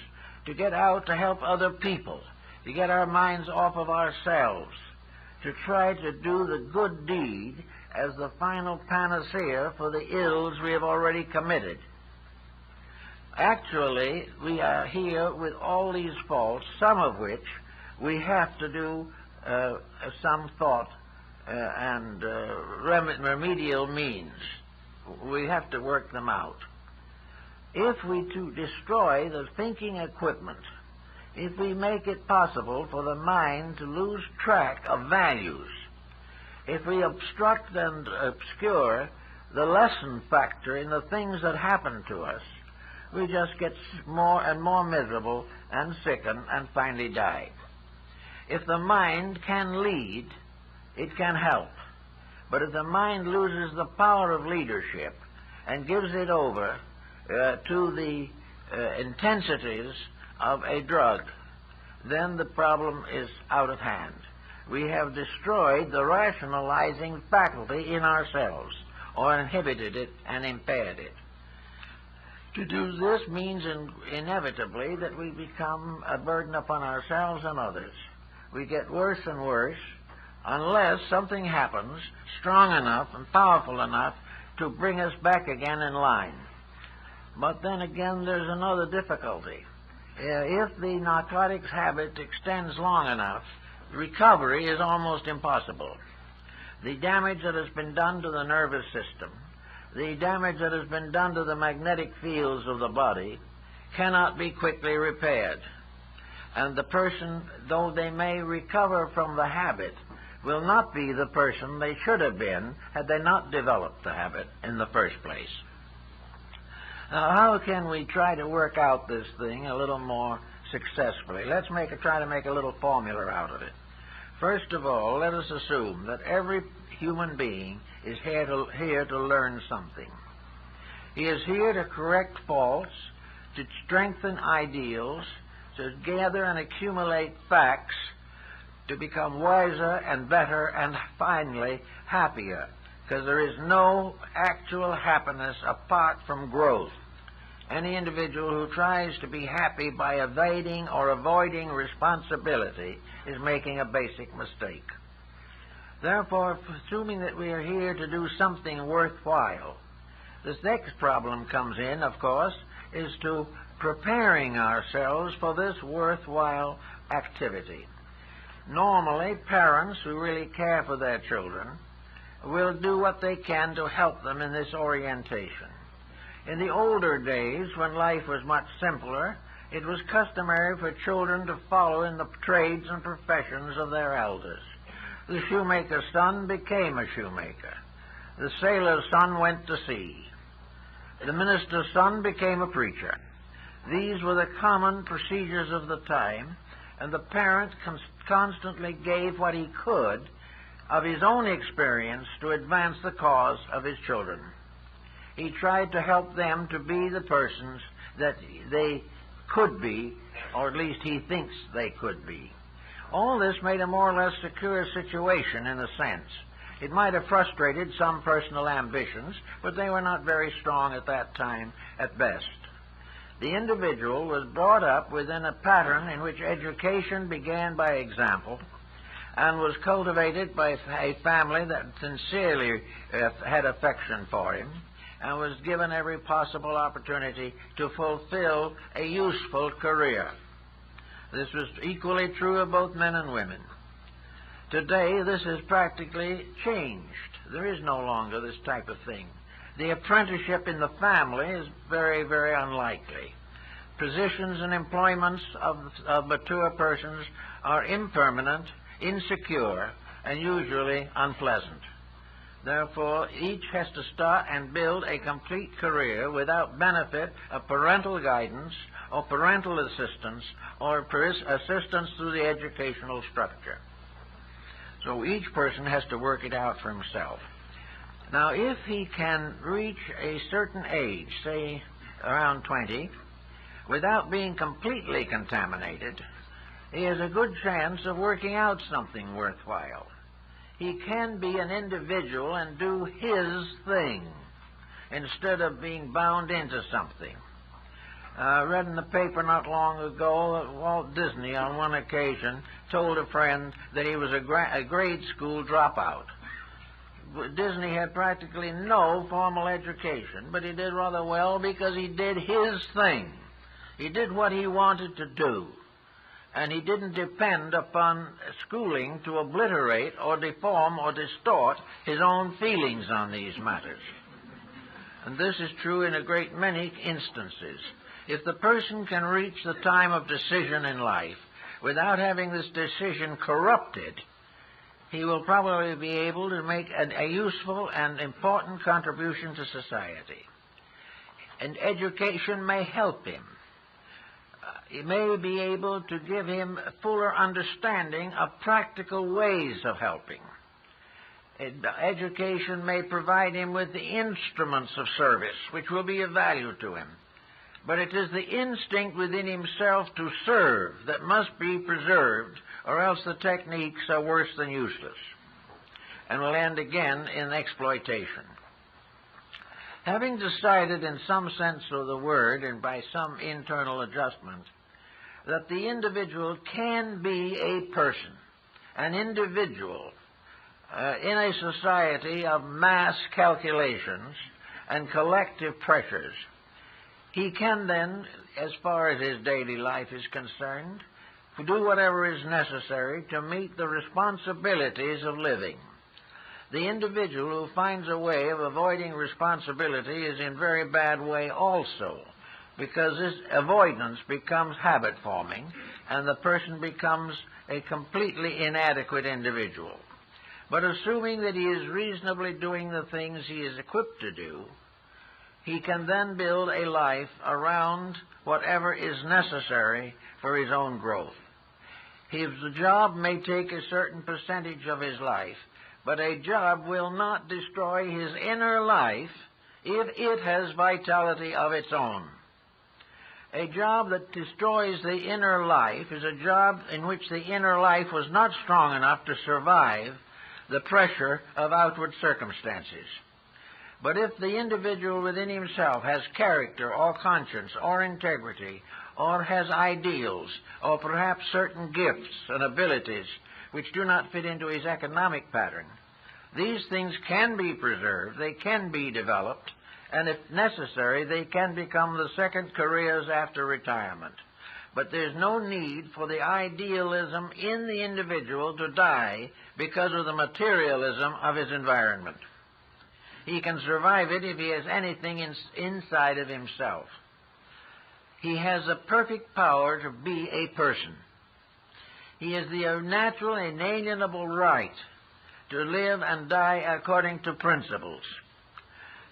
to get out to help other people, to get our minds off of ourselves, to try to do the good deed as the final panacea for the ills we have already committed. Actually, we are here with all these faults, some of which we have to do some thought and remedial means. We have to work them out. If we to destroy the thinking equipment, if we make it possible for the mind to lose track of values, if we obstruct and obscure the lesson factor in the things that happen to us, we just get more and more miserable and sicken and finally die. If the mind can lead, it can help. But if the mind loses the power of leadership and gives it over to the intensities of a drug, then the problem is out of hand. We have destroyed the rationalizing faculty in ourselves, or inhibited it and impaired it. To do this means inevitably that we become a burden upon ourselves and others. We get worse and worse unless something happens strong enough and powerful enough to bring us back again in line. But then again, there's another difficulty. If the narcotics habit extends long enough, recovery is almost impossible. The damage that has been done to the nervous system, the damage that has been done to the magnetic fields of the body, cannot be quickly repaired. And the person, though they may recover from the habit, will not be the person they should have been had they not developed the habit in the first place. Now, how can we try to work out this thing a little more successfully? Let's try to make a little formula out of it. First of all, let us assume that every human being is here to learn something. He is here to correct faults, to strengthen ideals, to gather and accumulate facts, to become wiser and better and finally happier, because there is no actual happiness apart from growth. Any individual who tries to be happy by evading or avoiding responsibility is making a basic mistake. Therefore, assuming that we are here to do something worthwhile, this next problem comes in, of course, is to preparing ourselves for this worthwhile activity. Normally, parents who really care for their children will do what they can to help them in this orientation. In the older days, when life was much simpler, it was customary for children to follow in the trades and professions of their elders. The shoemaker's son became a shoemaker. The sailor's son went to sea. The minister's son became a preacher. These were the common procedures of the time, and the parent constantly gave what he could of his own experience to advance the cause of his children. He tried to help them to be the persons that they could be, or at least he thinks they could be. All this made a more or less secure situation in a sense. It might have frustrated some personal ambitions, but they were not very strong at that time at best. The individual was brought up within a pattern in which education began by example and was cultivated by a family that sincerely had affection for him and was given every possible opportunity to fulfill a useful career. This was equally true of both men and women. Today, this has practically changed. There is no longer this type of thing. The apprenticeship in the family is very, very unlikely. Positions and employments of mature persons are impermanent, insecure, and usually unpleasant. Therefore, each has to start and build a complete career without benefit of parental guidance or parental assistance or assistance through the educational structure. So each person has to work it out for himself. Now, if he can reach a certain age, say around 20, without being completely contaminated, he has a good chance of working out something worthwhile. He can be an individual and do his thing instead of being bound into something. I read in the paper not long ago that Walt Disney, on one occasion, told a friend that he was a grade school dropout. Disney had practically no formal education, but he did rather well because he did his thing. He did what he wanted to do, and he didn't depend upon schooling to obliterate or deform or distort his own feelings on these matters. And this is true in a great many instances. If the person can reach the time of decision in life without having this decision corrupted, he will probably be able to make a useful and important contribution to society. And education may help him. It may be able to give him a fuller understanding of practical ways of helping. Education may provide him with the instruments of service, which will be of value to him. But it is the instinct within himself to serve that must be preserved, or else the techniques are worse than useless, and will end again in exploitation. Having decided in some sense of the word, and by some internal adjustment, that the individual can be a person, an individual, in a society of mass calculations and collective pressures, he can then, as far as his daily life is concerned, do whatever is necessary to meet the responsibilities of living. The individual who finds a way of avoiding responsibility is in very bad way also, because this avoidance becomes habit-forming, and the person becomes a completely inadequate individual. But assuming that he is reasonably doing the things he is equipped to do, he can then build a life around whatever is necessary for his own growth. His job may take a certain percentage of his life, but a job will not destroy his inner life if it has vitality of its own. A job that destroys the inner life is a job in which the inner life was not strong enough to survive the pressure of outward circumstances. But if the individual within himself has character or conscience or integrity, or has ideals, or perhaps certain gifts and abilities which do not fit into his economic pattern, these things can be preserved, they can be developed, and if necessary, they can become the second careers after retirement. But there's no need for the idealism in the individual to die because of the materialism of his environment. He can survive it if he has anything inside of himself. He has a perfect power to be a person. He has the natural, inalienable right to live and die according to principles.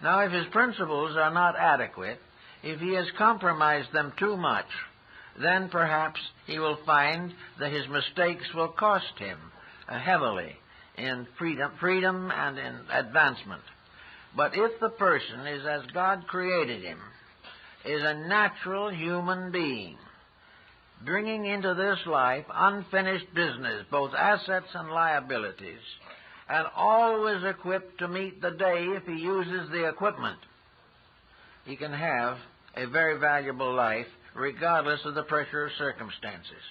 Now, if his principles are not adequate, if he has compromised them too much, then perhaps he will find that his mistakes will cost him heavily in freedom and in advancement. But if the person is as God created him, is a natural human being, bringing into this life unfinished business, both assets and liabilities, and always equipped to meet the day if he uses the equipment, he can have a very valuable life regardless of the pressure of circumstances.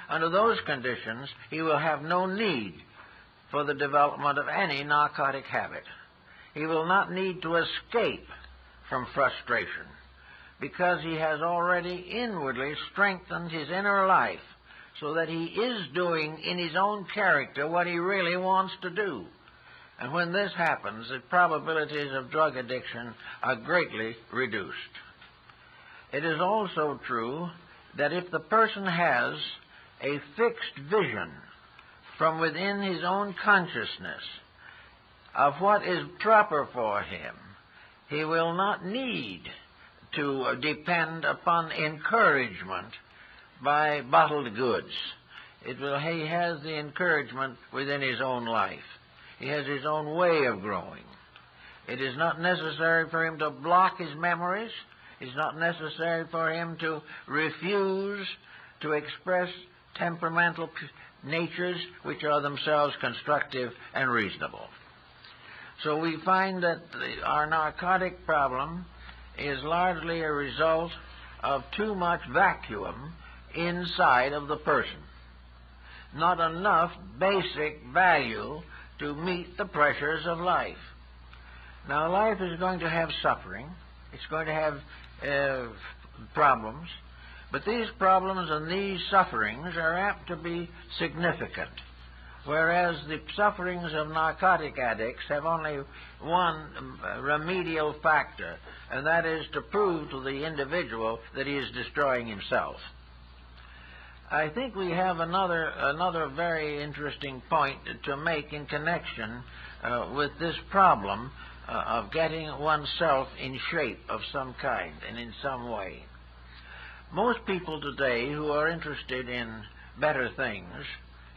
Under those conditions, he will have no need for the development of any narcotic habit. He will not need to escape from frustration, because he has already inwardly strengthened his inner life so that he is doing in his own character what he really wants to do. And when this happens, the probabilities of drug addiction are greatly reduced. It is also true that if the person has a fixed vision from within his own consciousness of what is proper for him, he will not need to depend upon encouragement by bottled goods. He has the encouragement within his own life. He has his own way of growing. It is not necessary for him to block his memories. It's not necessary for him to refuse to express temperamental natures which are themselves constructive and reasonable. So we find that our narcotic problem is largely a result of too much vacuum inside of the person. Not enough basic value to meet the pressures of life. Now, life is going to have suffering. It's going to have problems. But these problems and these sufferings are apt to be significant, whereas the sufferings of narcotic addicts have only one remedial factor, and that is to prove to the individual that he is destroying himself. I think we have another very interesting point to make in connection with this problem of getting oneself in shape of some kind and in some way. Most people today who are interested in better things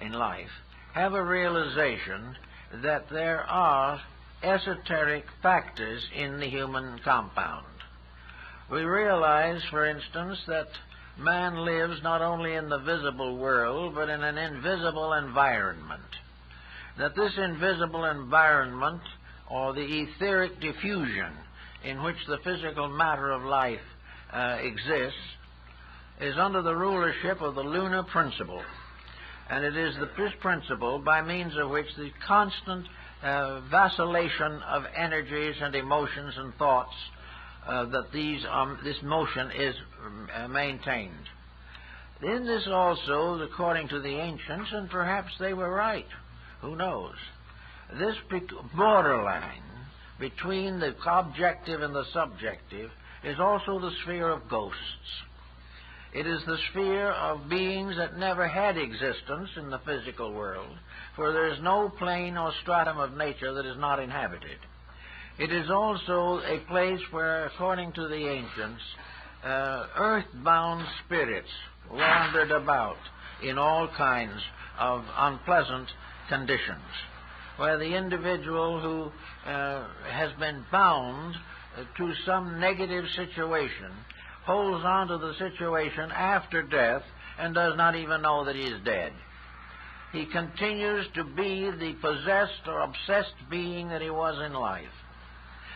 in life have a realization that there are esoteric factors in the human compound. We realize, for instance, that man lives not only in the visible world, but in an invisible environment. That this invisible environment, or the etheric diffusion in which the physical matter of life exists, is under the rulership of the lunar principle. And it is this principle by means of which the constant vacillation of energies and emotions and thoughts this motion is maintained. In this also, according to the ancients, and perhaps they were right, who knows, this borderline between the objective and the subjective is also the sphere of ghosts. It is the sphere of beings that never had existence in the physical world, for there is no plane or stratum of nature that is not inhabited. It is also a place where, according to the ancients, earthbound spirits wandered about in all kinds of unpleasant conditions, where the individual who has been bound to some negative situation holds on to the situation after death and does not even know that he is dead. He continues to be the possessed or obsessed being that he was in life.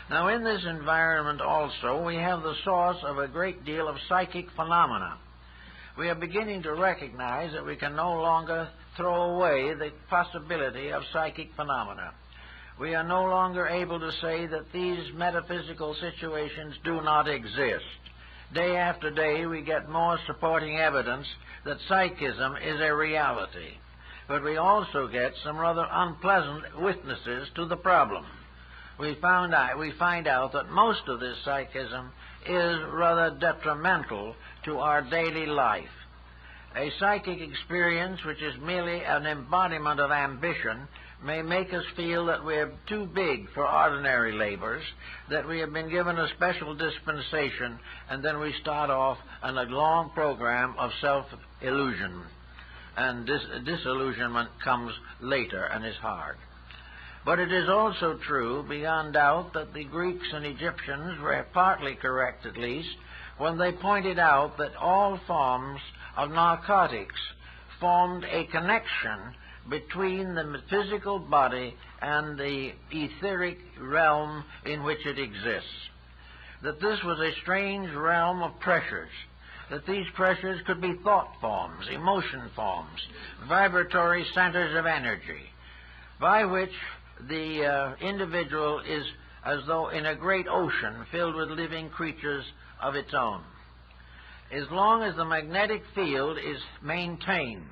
Now, in this environment also, we have the source of a great deal of psychic phenomena. We are beginning to recognize that we can no longer throw away the possibility of psychic phenomena. We are no longer able to say that these metaphysical situations do not exist. Day after day, we get more supporting evidence that psychism is a reality. But we also get some rather unpleasant witnesses to the problem. We find out that most of this psychism is rather detrimental to our daily life. A psychic experience which is merely an embodiment of ambition may make us feel that we are too big for ordinary labors, that we have been given a special dispensation, and then we start off on a long program of self-illusion. And disillusionment comes later and is hard. But it is also true, beyond doubt, that the Greeks and Egyptians were partly correct, at least, when they pointed out that all forms of narcotics formed a connection between the physical body and the etheric realm in which it exists. That this was a strange realm of pressures, that these pressures could be thought forms, emotion forms, vibratory centers of energy, by which the individual is as though in a great ocean filled with living creatures of its own. As long as the magnetic field is maintained,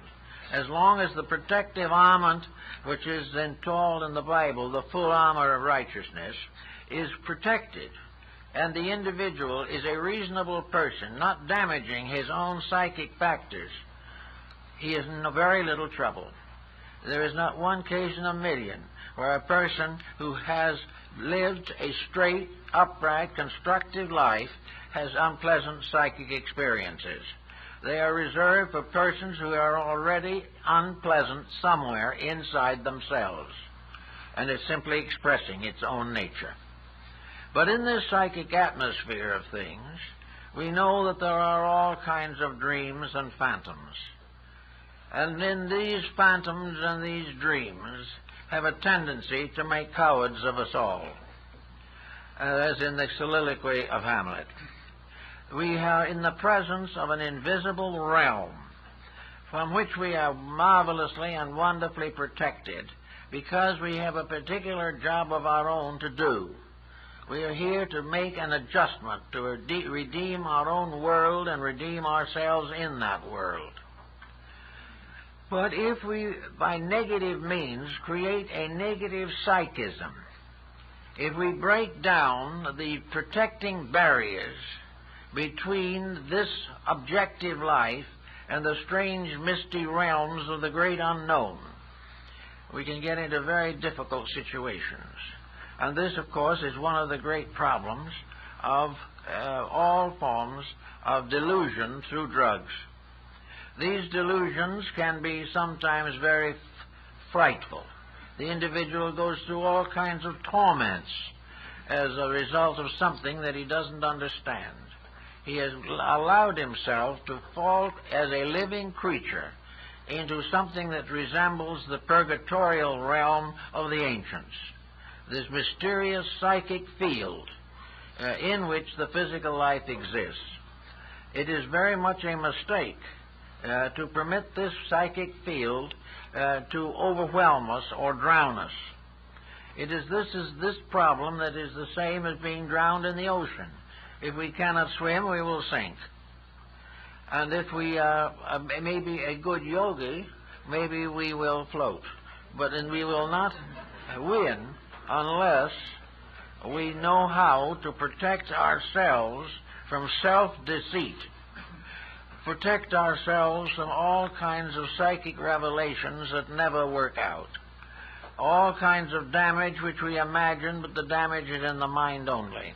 as long as the protective armament, which is then called in the Bible the full armor of righteousness, is protected, and the individual is a reasonable person, not damaging his own psychic factors, he is in very little trouble. There is not one case in a million where a person who has lived a straight, upright, constructive life has unpleasant psychic experiences. They are reserved for persons who are already unpleasant somewhere inside themselves, and it's simply expressing its own nature. But in this psychic atmosphere of things, we know that there are all kinds of dreams and phantoms. And in these phantoms and these dreams have a tendency to make cowards of us all, as in the soliloquy of Hamlet. We are in the presence of an invisible realm from which we are marvelously and wonderfully protected because we have a particular job of our own to do. We are here to make an adjustment, to redeem our own world and redeem ourselves in that world. But if we, by negative means, create a negative psychism, if we break down the protecting barriers between this objective life and the strange, misty realms of the great unknown, we can get into very difficult situations. And this, of course, is one of the great problems of all forms of delusion through drugs. These delusions can be sometimes very frightful. The individual goes through all kinds of torments as a result of something that he doesn't understand. He has allowed himself to fall as a living creature into something that resembles the purgatorial realm of the ancients, this mysterious psychic field in which the physical life exists. It is very much a mistake to permit this psychic field to overwhelm us or drown us. This problem that is the same as being drowned in the ocean. If we cannot swim, we will sink. And if we may be a good yogi, maybe we will float. But we will not win unless we know how to protect ourselves from self-deceit, protect ourselves from all kinds of psychic revelations that never work out, all kinds of damage which we imagine, but the damage is in the mind only.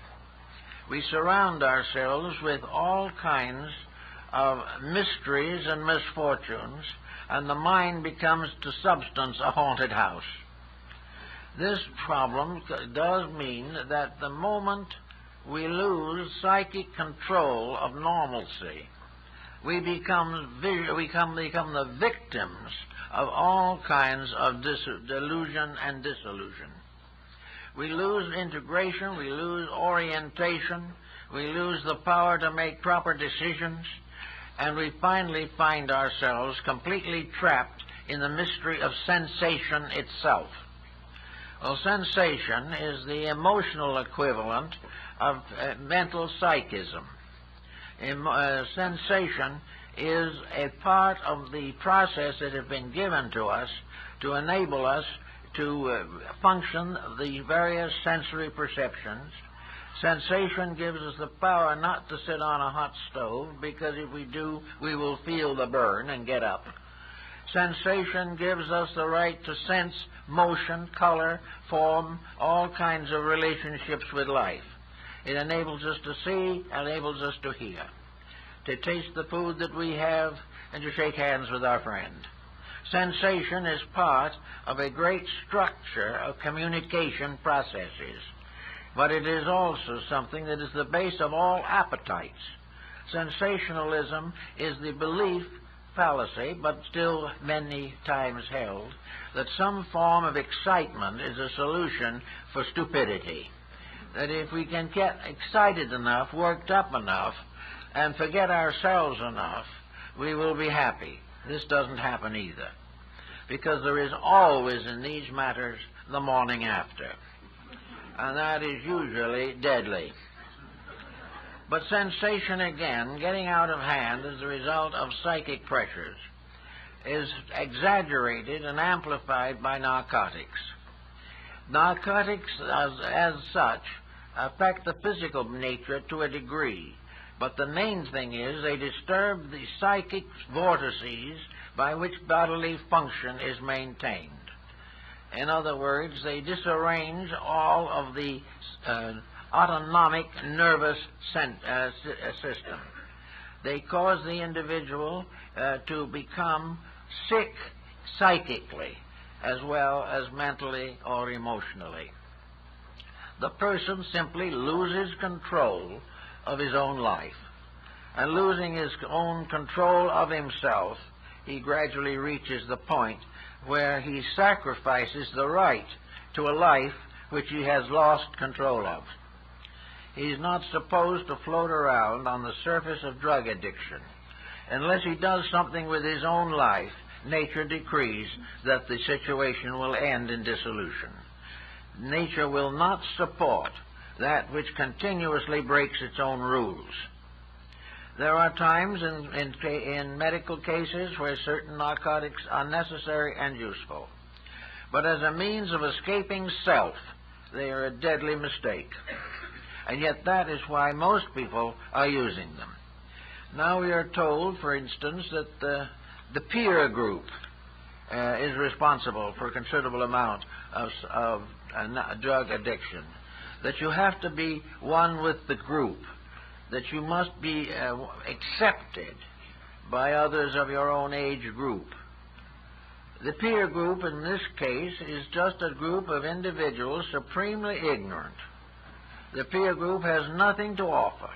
We surround ourselves with all kinds of mysteries and misfortunes, and the mind becomes to substance a haunted house. This problem does mean that the moment we lose psychic control of normalcy, we become the victims of all kinds of delusion and disillusion. We lose integration, we lose orientation, we lose the power to make proper decisions, and we finally find ourselves completely trapped in the mystery of sensation itself. Well, sensation is the emotional equivalent of mental psychism. Sensation is a part of the process that has been given to us to enable us to function the various sensory perceptions. Sensation gives us the power not to sit on a hot stove, because if we do, we will feel the burn and get up. Sensation gives us the right to sense motion, color, form, all kinds of relationships with life. It enables us to see, enables us to hear, to taste the food that we have, and to shake hands with our friend. Sensation is part of a great structure of communication processes, but it is also something that is the base of all appetites. Sensationalism is the belief, fallacy, but still many times held, that some form of excitement is a solution for stupidity. That if we can get excited enough, worked up enough, and forget ourselves enough, we will be happy. This doesn't happen either, because there is always in these matters the morning after, and that is usually deadly. But sensation, again, getting out of hand as a result of psychic pressures, is exaggerated and amplified by narcotics. Narcotics, as such, affect the physical nature to a degree, but the main thing is they disturb the psychic vortices by which bodily function is maintained. In other words, they disarrange all of the autonomic nervous system. They cause the individual to become sick psychically as well as mentally or emotionally. The person simply loses control of his own life, and losing his own control of himself, he gradually reaches the point where he sacrifices the right to a life which he has lost control of. He's not supposed to float around on the surface of drug addiction unless he does something with his own life nature decrees that the situation will end in dissolution. Nature will not support that which continuously breaks its own rules. There are times in medical cases where certain narcotics are necessary and useful. But as a means of escaping self, they are a deadly mistake. And yet that is why most people are using them. Now we are told, for instance, that the peer group is responsible for a considerable amount of drug addiction. That you have to be one with the group. That you must be accepted by others of your own age group. The peer group in this case is just a group of individuals supremely ignorant. The peer group has nothing to offer.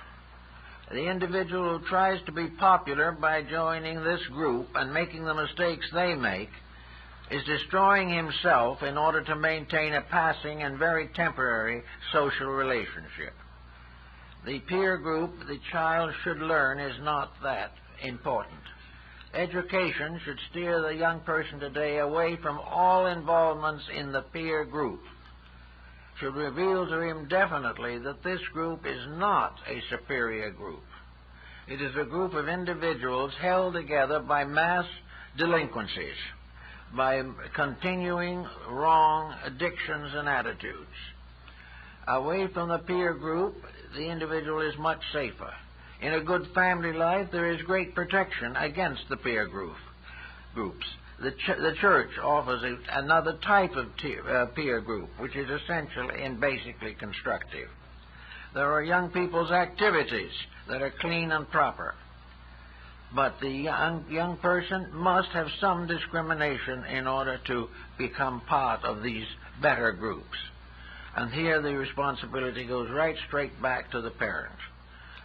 The individual who tries to be popular by joining this group and making the mistakes they make is destroying himself in order to maintain a passing and very temporary social relationship. The peer group the child should learn is not that important. Education should steer the young person today away from all involvements in the peer group. Should reveal to him definitely that this group is not a superior group. It is a group of individuals held together by mass delinquencies, by continuing wrong addictions and attitudes. Away from the peer group, the individual is much safer. In a good family life, there is great protection against the peer groups. The church offers another type of peer group, which is essential and basically constructive. There are young people's activities that are clean and proper. But the young person must have some discrimination in order to become part of these better groups. And here the responsibility goes right straight back to the parents.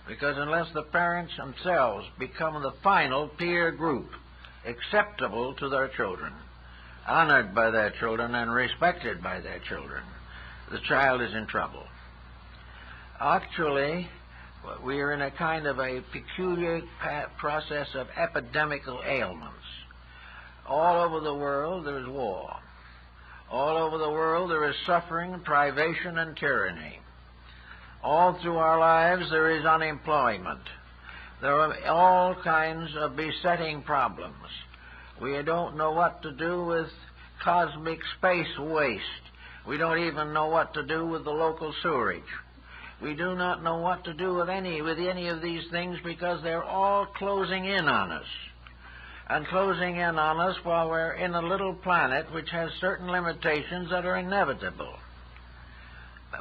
Because unless the parents themselves become the final peer group, acceptable to their children, honored by their children, and respected by their children, the child is in trouble. Actually, we are in a kind of a peculiar process of epidemical ailments. All over the world there is war. All over the world there is suffering, privation, and tyranny. All through our lives there is unemployment. There are all kinds of besetting problems. We don't know what to do with cosmic space waste. We don't even know what to do with the local sewerage. We do not know what to do with any of these things because they're all closing in on us. And closing in on us while we're in a little planet which has certain limitations that are inevitable.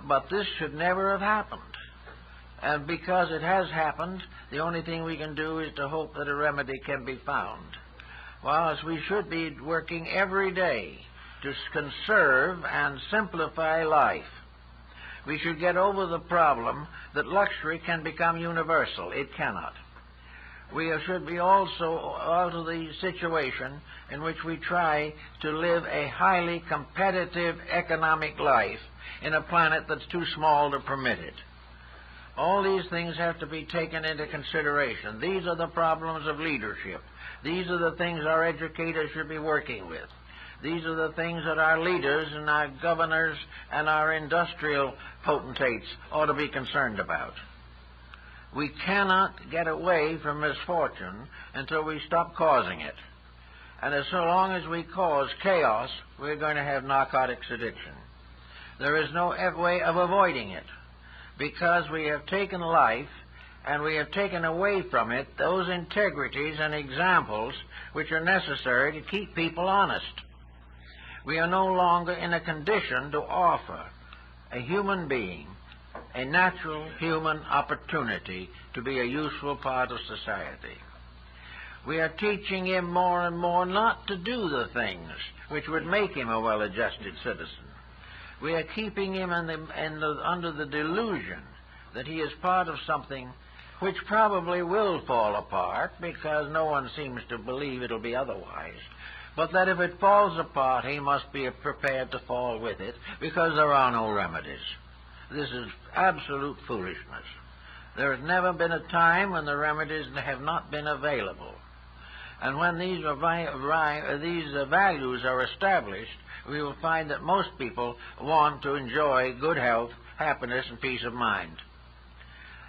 But this should never have happened. And because it has happened, the only thing we can do is to hope that a remedy can be found. Whilst we should be working every day to conserve and simplify life. We should get over the problem that luxury can become universal. It cannot. We should be also out of the situation in which we try to live a highly competitive economic life in a planet that's too small to permit it. All these things have to be taken into consideration. These are the problems of leadership. These are the things our educators should be working with. These are the things that our leaders and our governors and our industrial potentates ought to be concerned about. We cannot get away from misfortune until we stop causing it. And as so long as we cause chaos, we're going to have narcotics addiction. There is no way of avoiding it, because we have taken life and we have taken away from it those integrities and examples which are necessary to keep people honest. We are no longer in a condition to offer a human being a natural human opportunity to be a useful part of society. We are teaching him more and more not to do the things which would make him a well-adjusted citizen. We are keeping him under the delusion that he is part of something which probably will fall apart, because no one seems to believe it'll be otherwise. But that if it falls apart, he must be prepared to fall with it, because there are no remedies. This is absolute foolishness. There has never been a time when the remedies have not been available. And when these values are established, we will find that most people want to enjoy good health, happiness, and peace of mind.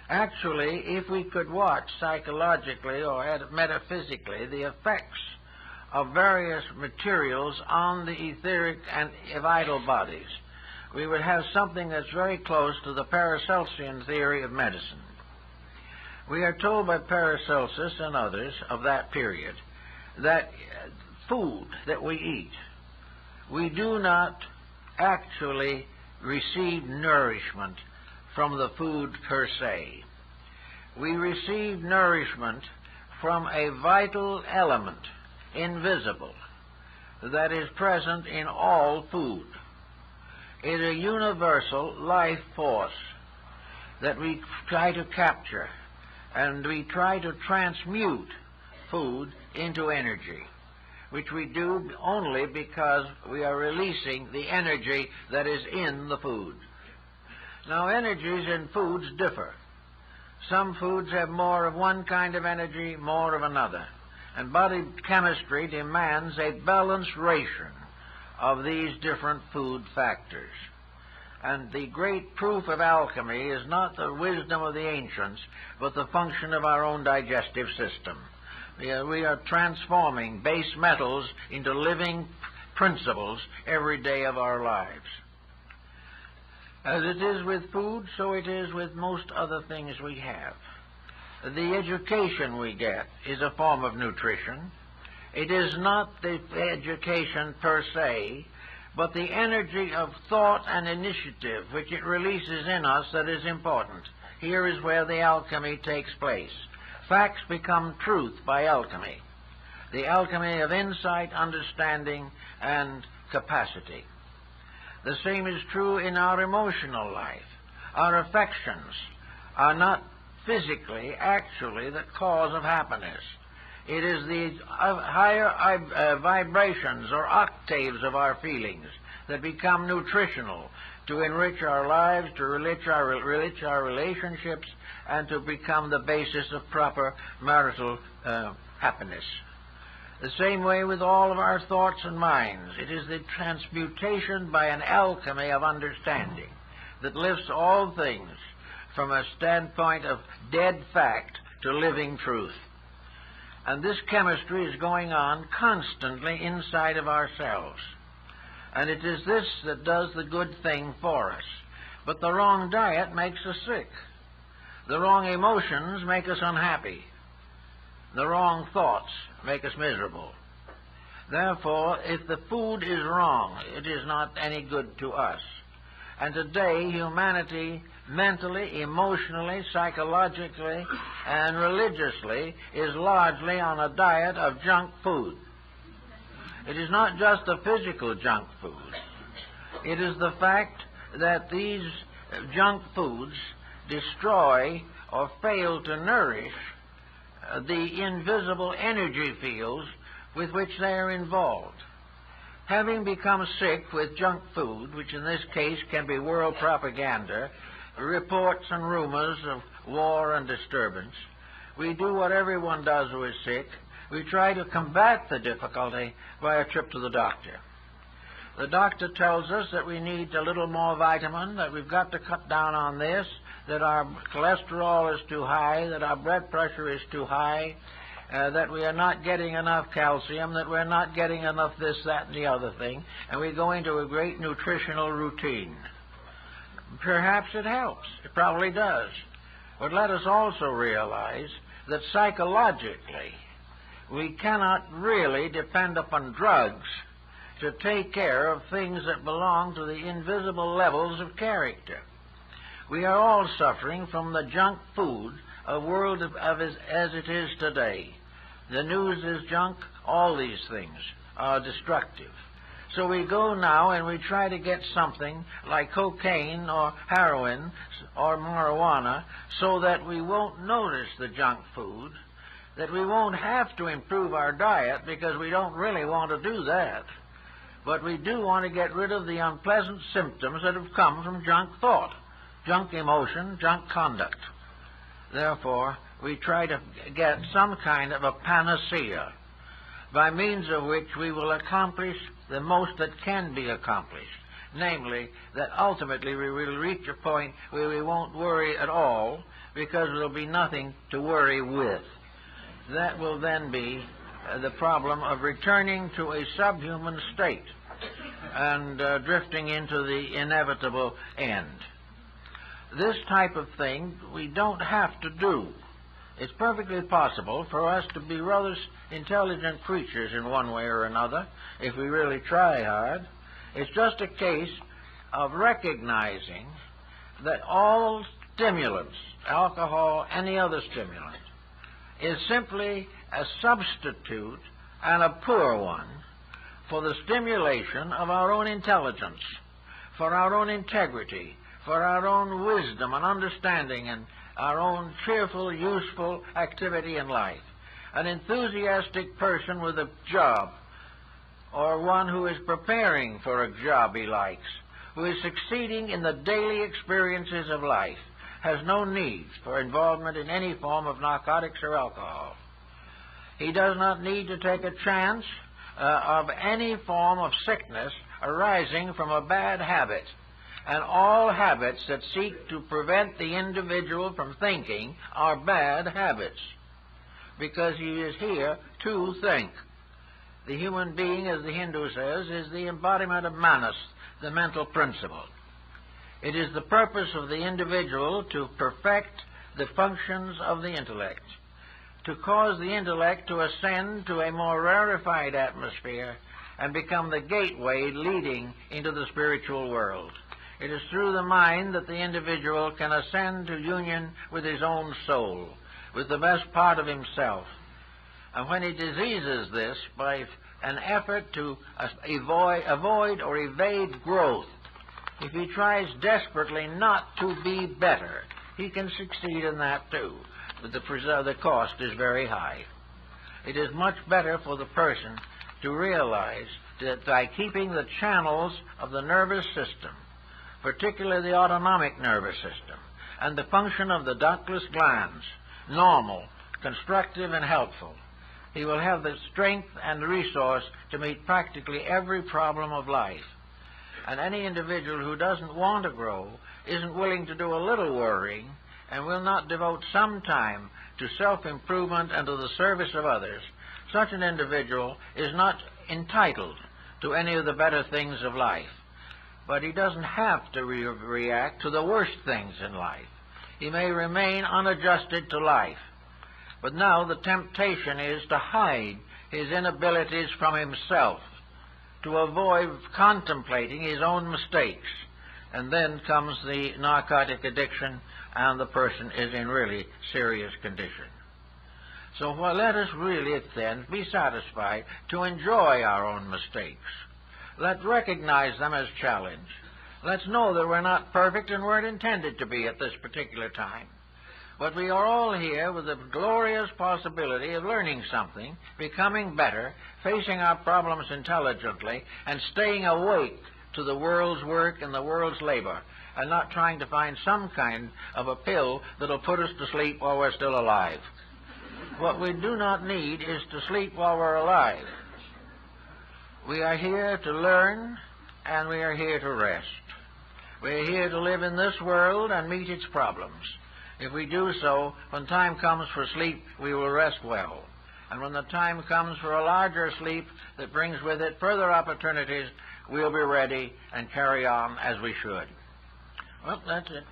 Actually, if we could watch psychologically or metaphysically the effects of various materials on the etheric and vital bodies, we would have something that's very close to the Paracelsian theory of medicine. We are told by Paracelsus and others of that period that food that we eat, we do not actually receive nourishment from the food per se. We receive nourishment from a vital element, invisible, that is present in all food. It is a universal life force that we try to capture, and we try to transmute food into energy, which we do only because we are releasing the energy that is in the food. Now, energies in foods differ. Some foods have more of one kind of energy, more of another. And body chemistry demands a balanced ration of these different food factors. And the great proof of alchemy is not the wisdom of the ancients, but the function of our own digestive system. We are transforming base metals into living principles every day of our lives. As it is with food, so it is with most other things we have. The education we get is a form of nutrition. It is not the education per se, but the energy of thought and initiative which it releases in us that is important. Here is where the alchemy takes place. Facts become truth by alchemy. The alchemy of insight, understanding, and capacity. The same is true in our emotional life. Our affections are not physically, actually, the cause of happiness. It is the higher vibrations or octaves of our feelings that become nutritional to enrich our lives, to enrich our relationships, and to become the basis of proper marital happiness. The same way with all of our thoughts and minds. It is the transmutation by an alchemy of understanding that lifts all things from a standpoint of dead fact to living truth. And this chemistry is going on constantly inside of ourselves. And it is this that does the good thing for us. But the wrong diet makes us sick. The wrong emotions make us unhappy. The wrong thoughts make us miserable. Therefore, if the food is wrong, it is not any good to us. And today, humanity, mentally, emotionally, psychologically, and religiously, is largely on a diet of junk food. It is not just the physical junk food. It is the fact that these junk foods destroy or fail to nourish the invisible energy fields with which they are involved. Having become sick with junk food, which in this case can be world propaganda, reports and rumors of war and disturbance, we do what everyone does who is sick. We try to combat the difficulty by a trip to the doctor. The doctor tells us that we need a little more vitamin, that we've got to cut down on this, that our cholesterol is too high, that our blood pressure is too high, that we are not getting enough calcium, that we're not getting enough this, that, and the other thing, and we go into a great nutritional routine. Perhaps it helps. It probably does. But let us also realize that psychologically, we cannot really depend upon drugs to take care of things that belong to the invisible levels of character. We are all suffering from the junk food, a world as it is today. The news is junk. All these things are destructive. So we go now and we try to get something like cocaine or heroin or marijuana so that we won't notice the junk food, that we won't have to improve our diet because we don't really want to do that. But we do want to get rid of the unpleasant symptoms that have come from junk thought, junk emotion, junk conduct. Therefore, we try to get some kind of a panacea, by means of which we will accomplish the most that can be accomplished. Namely, that ultimately we will reach a point where we won't worry at all because there will be nothing to worry with. That will then be the problem of returning to a subhuman state and drifting into the inevitable end. This type of thing we don't have to do. It's perfectly possible for us to be rather intelligent creatures in one way or another if we really try hard. It's just a case of recognizing that all stimulants, alcohol, any other stimulant, is simply a substitute, and a poor one, for the stimulation of our own intelligence, for our own integrity, for our own wisdom and understanding, and our own cheerful, useful activity in life. An enthusiastic person with a job, or one who is preparing for a job he likes, who is succeeding in the daily experiences of life, has no need for involvement in any form of narcotics or alcohol. He does not need to take a chance of any form of sickness arising from a bad habit. And all habits that seek to prevent the individual from thinking are bad habits, because he is here to think. The human being, as the Hindu says, is the embodiment of manas, the mental principle. It is the purpose of the individual to perfect the functions of the intellect, to cause the intellect to ascend to a more rarefied atmosphere and become the gateway leading into the spiritual world. It is through the mind that the individual can ascend to union with his own soul, with the best part of himself. And when he diseases this by an effort to avoid or evade growth, if he tries desperately not to be better, he can succeed in that too. But the cost is very high. It is much better for the person to realize that by keeping the channels of the nervous system, particularly the autonomic nervous system, and the function of the ductless glands, normal, constructive, and helpful, he will have the strength and resource to meet practically every problem of life. And any individual who doesn't want to grow, isn't willing to do a little worrying, and will not devote some time to self-improvement and to the service of others, such an individual is not entitled to any of the better things of life. But he doesn't have to react to the worst things in life. He may remain unadjusted to life. But now the temptation is to hide his inabilities from himself, to avoid contemplating his own mistakes. And then comes the narcotic addiction, and the person is in really serious condition. So let us really then be satisfied to enjoy our own mistakes. Let's recognize them as challenge. Let's know that we're not perfect and weren't intended to be at this particular time. But we are all here with the glorious possibility of learning something, becoming better, facing our problems intelligently, and staying awake to the world's work and the world's labor, and not trying to find some kind of a pill that'll put us to sleep while we're still alive. What we do not need is to sleep while we're alive. We are here to learn, and we are here to rest. We are here to live in this world and meet its problems. If we do so, when time comes for sleep, we will rest well. And when the time comes for a larger sleep that brings with it further opportunities, we'll be ready and carry on as we should. Well, that's it.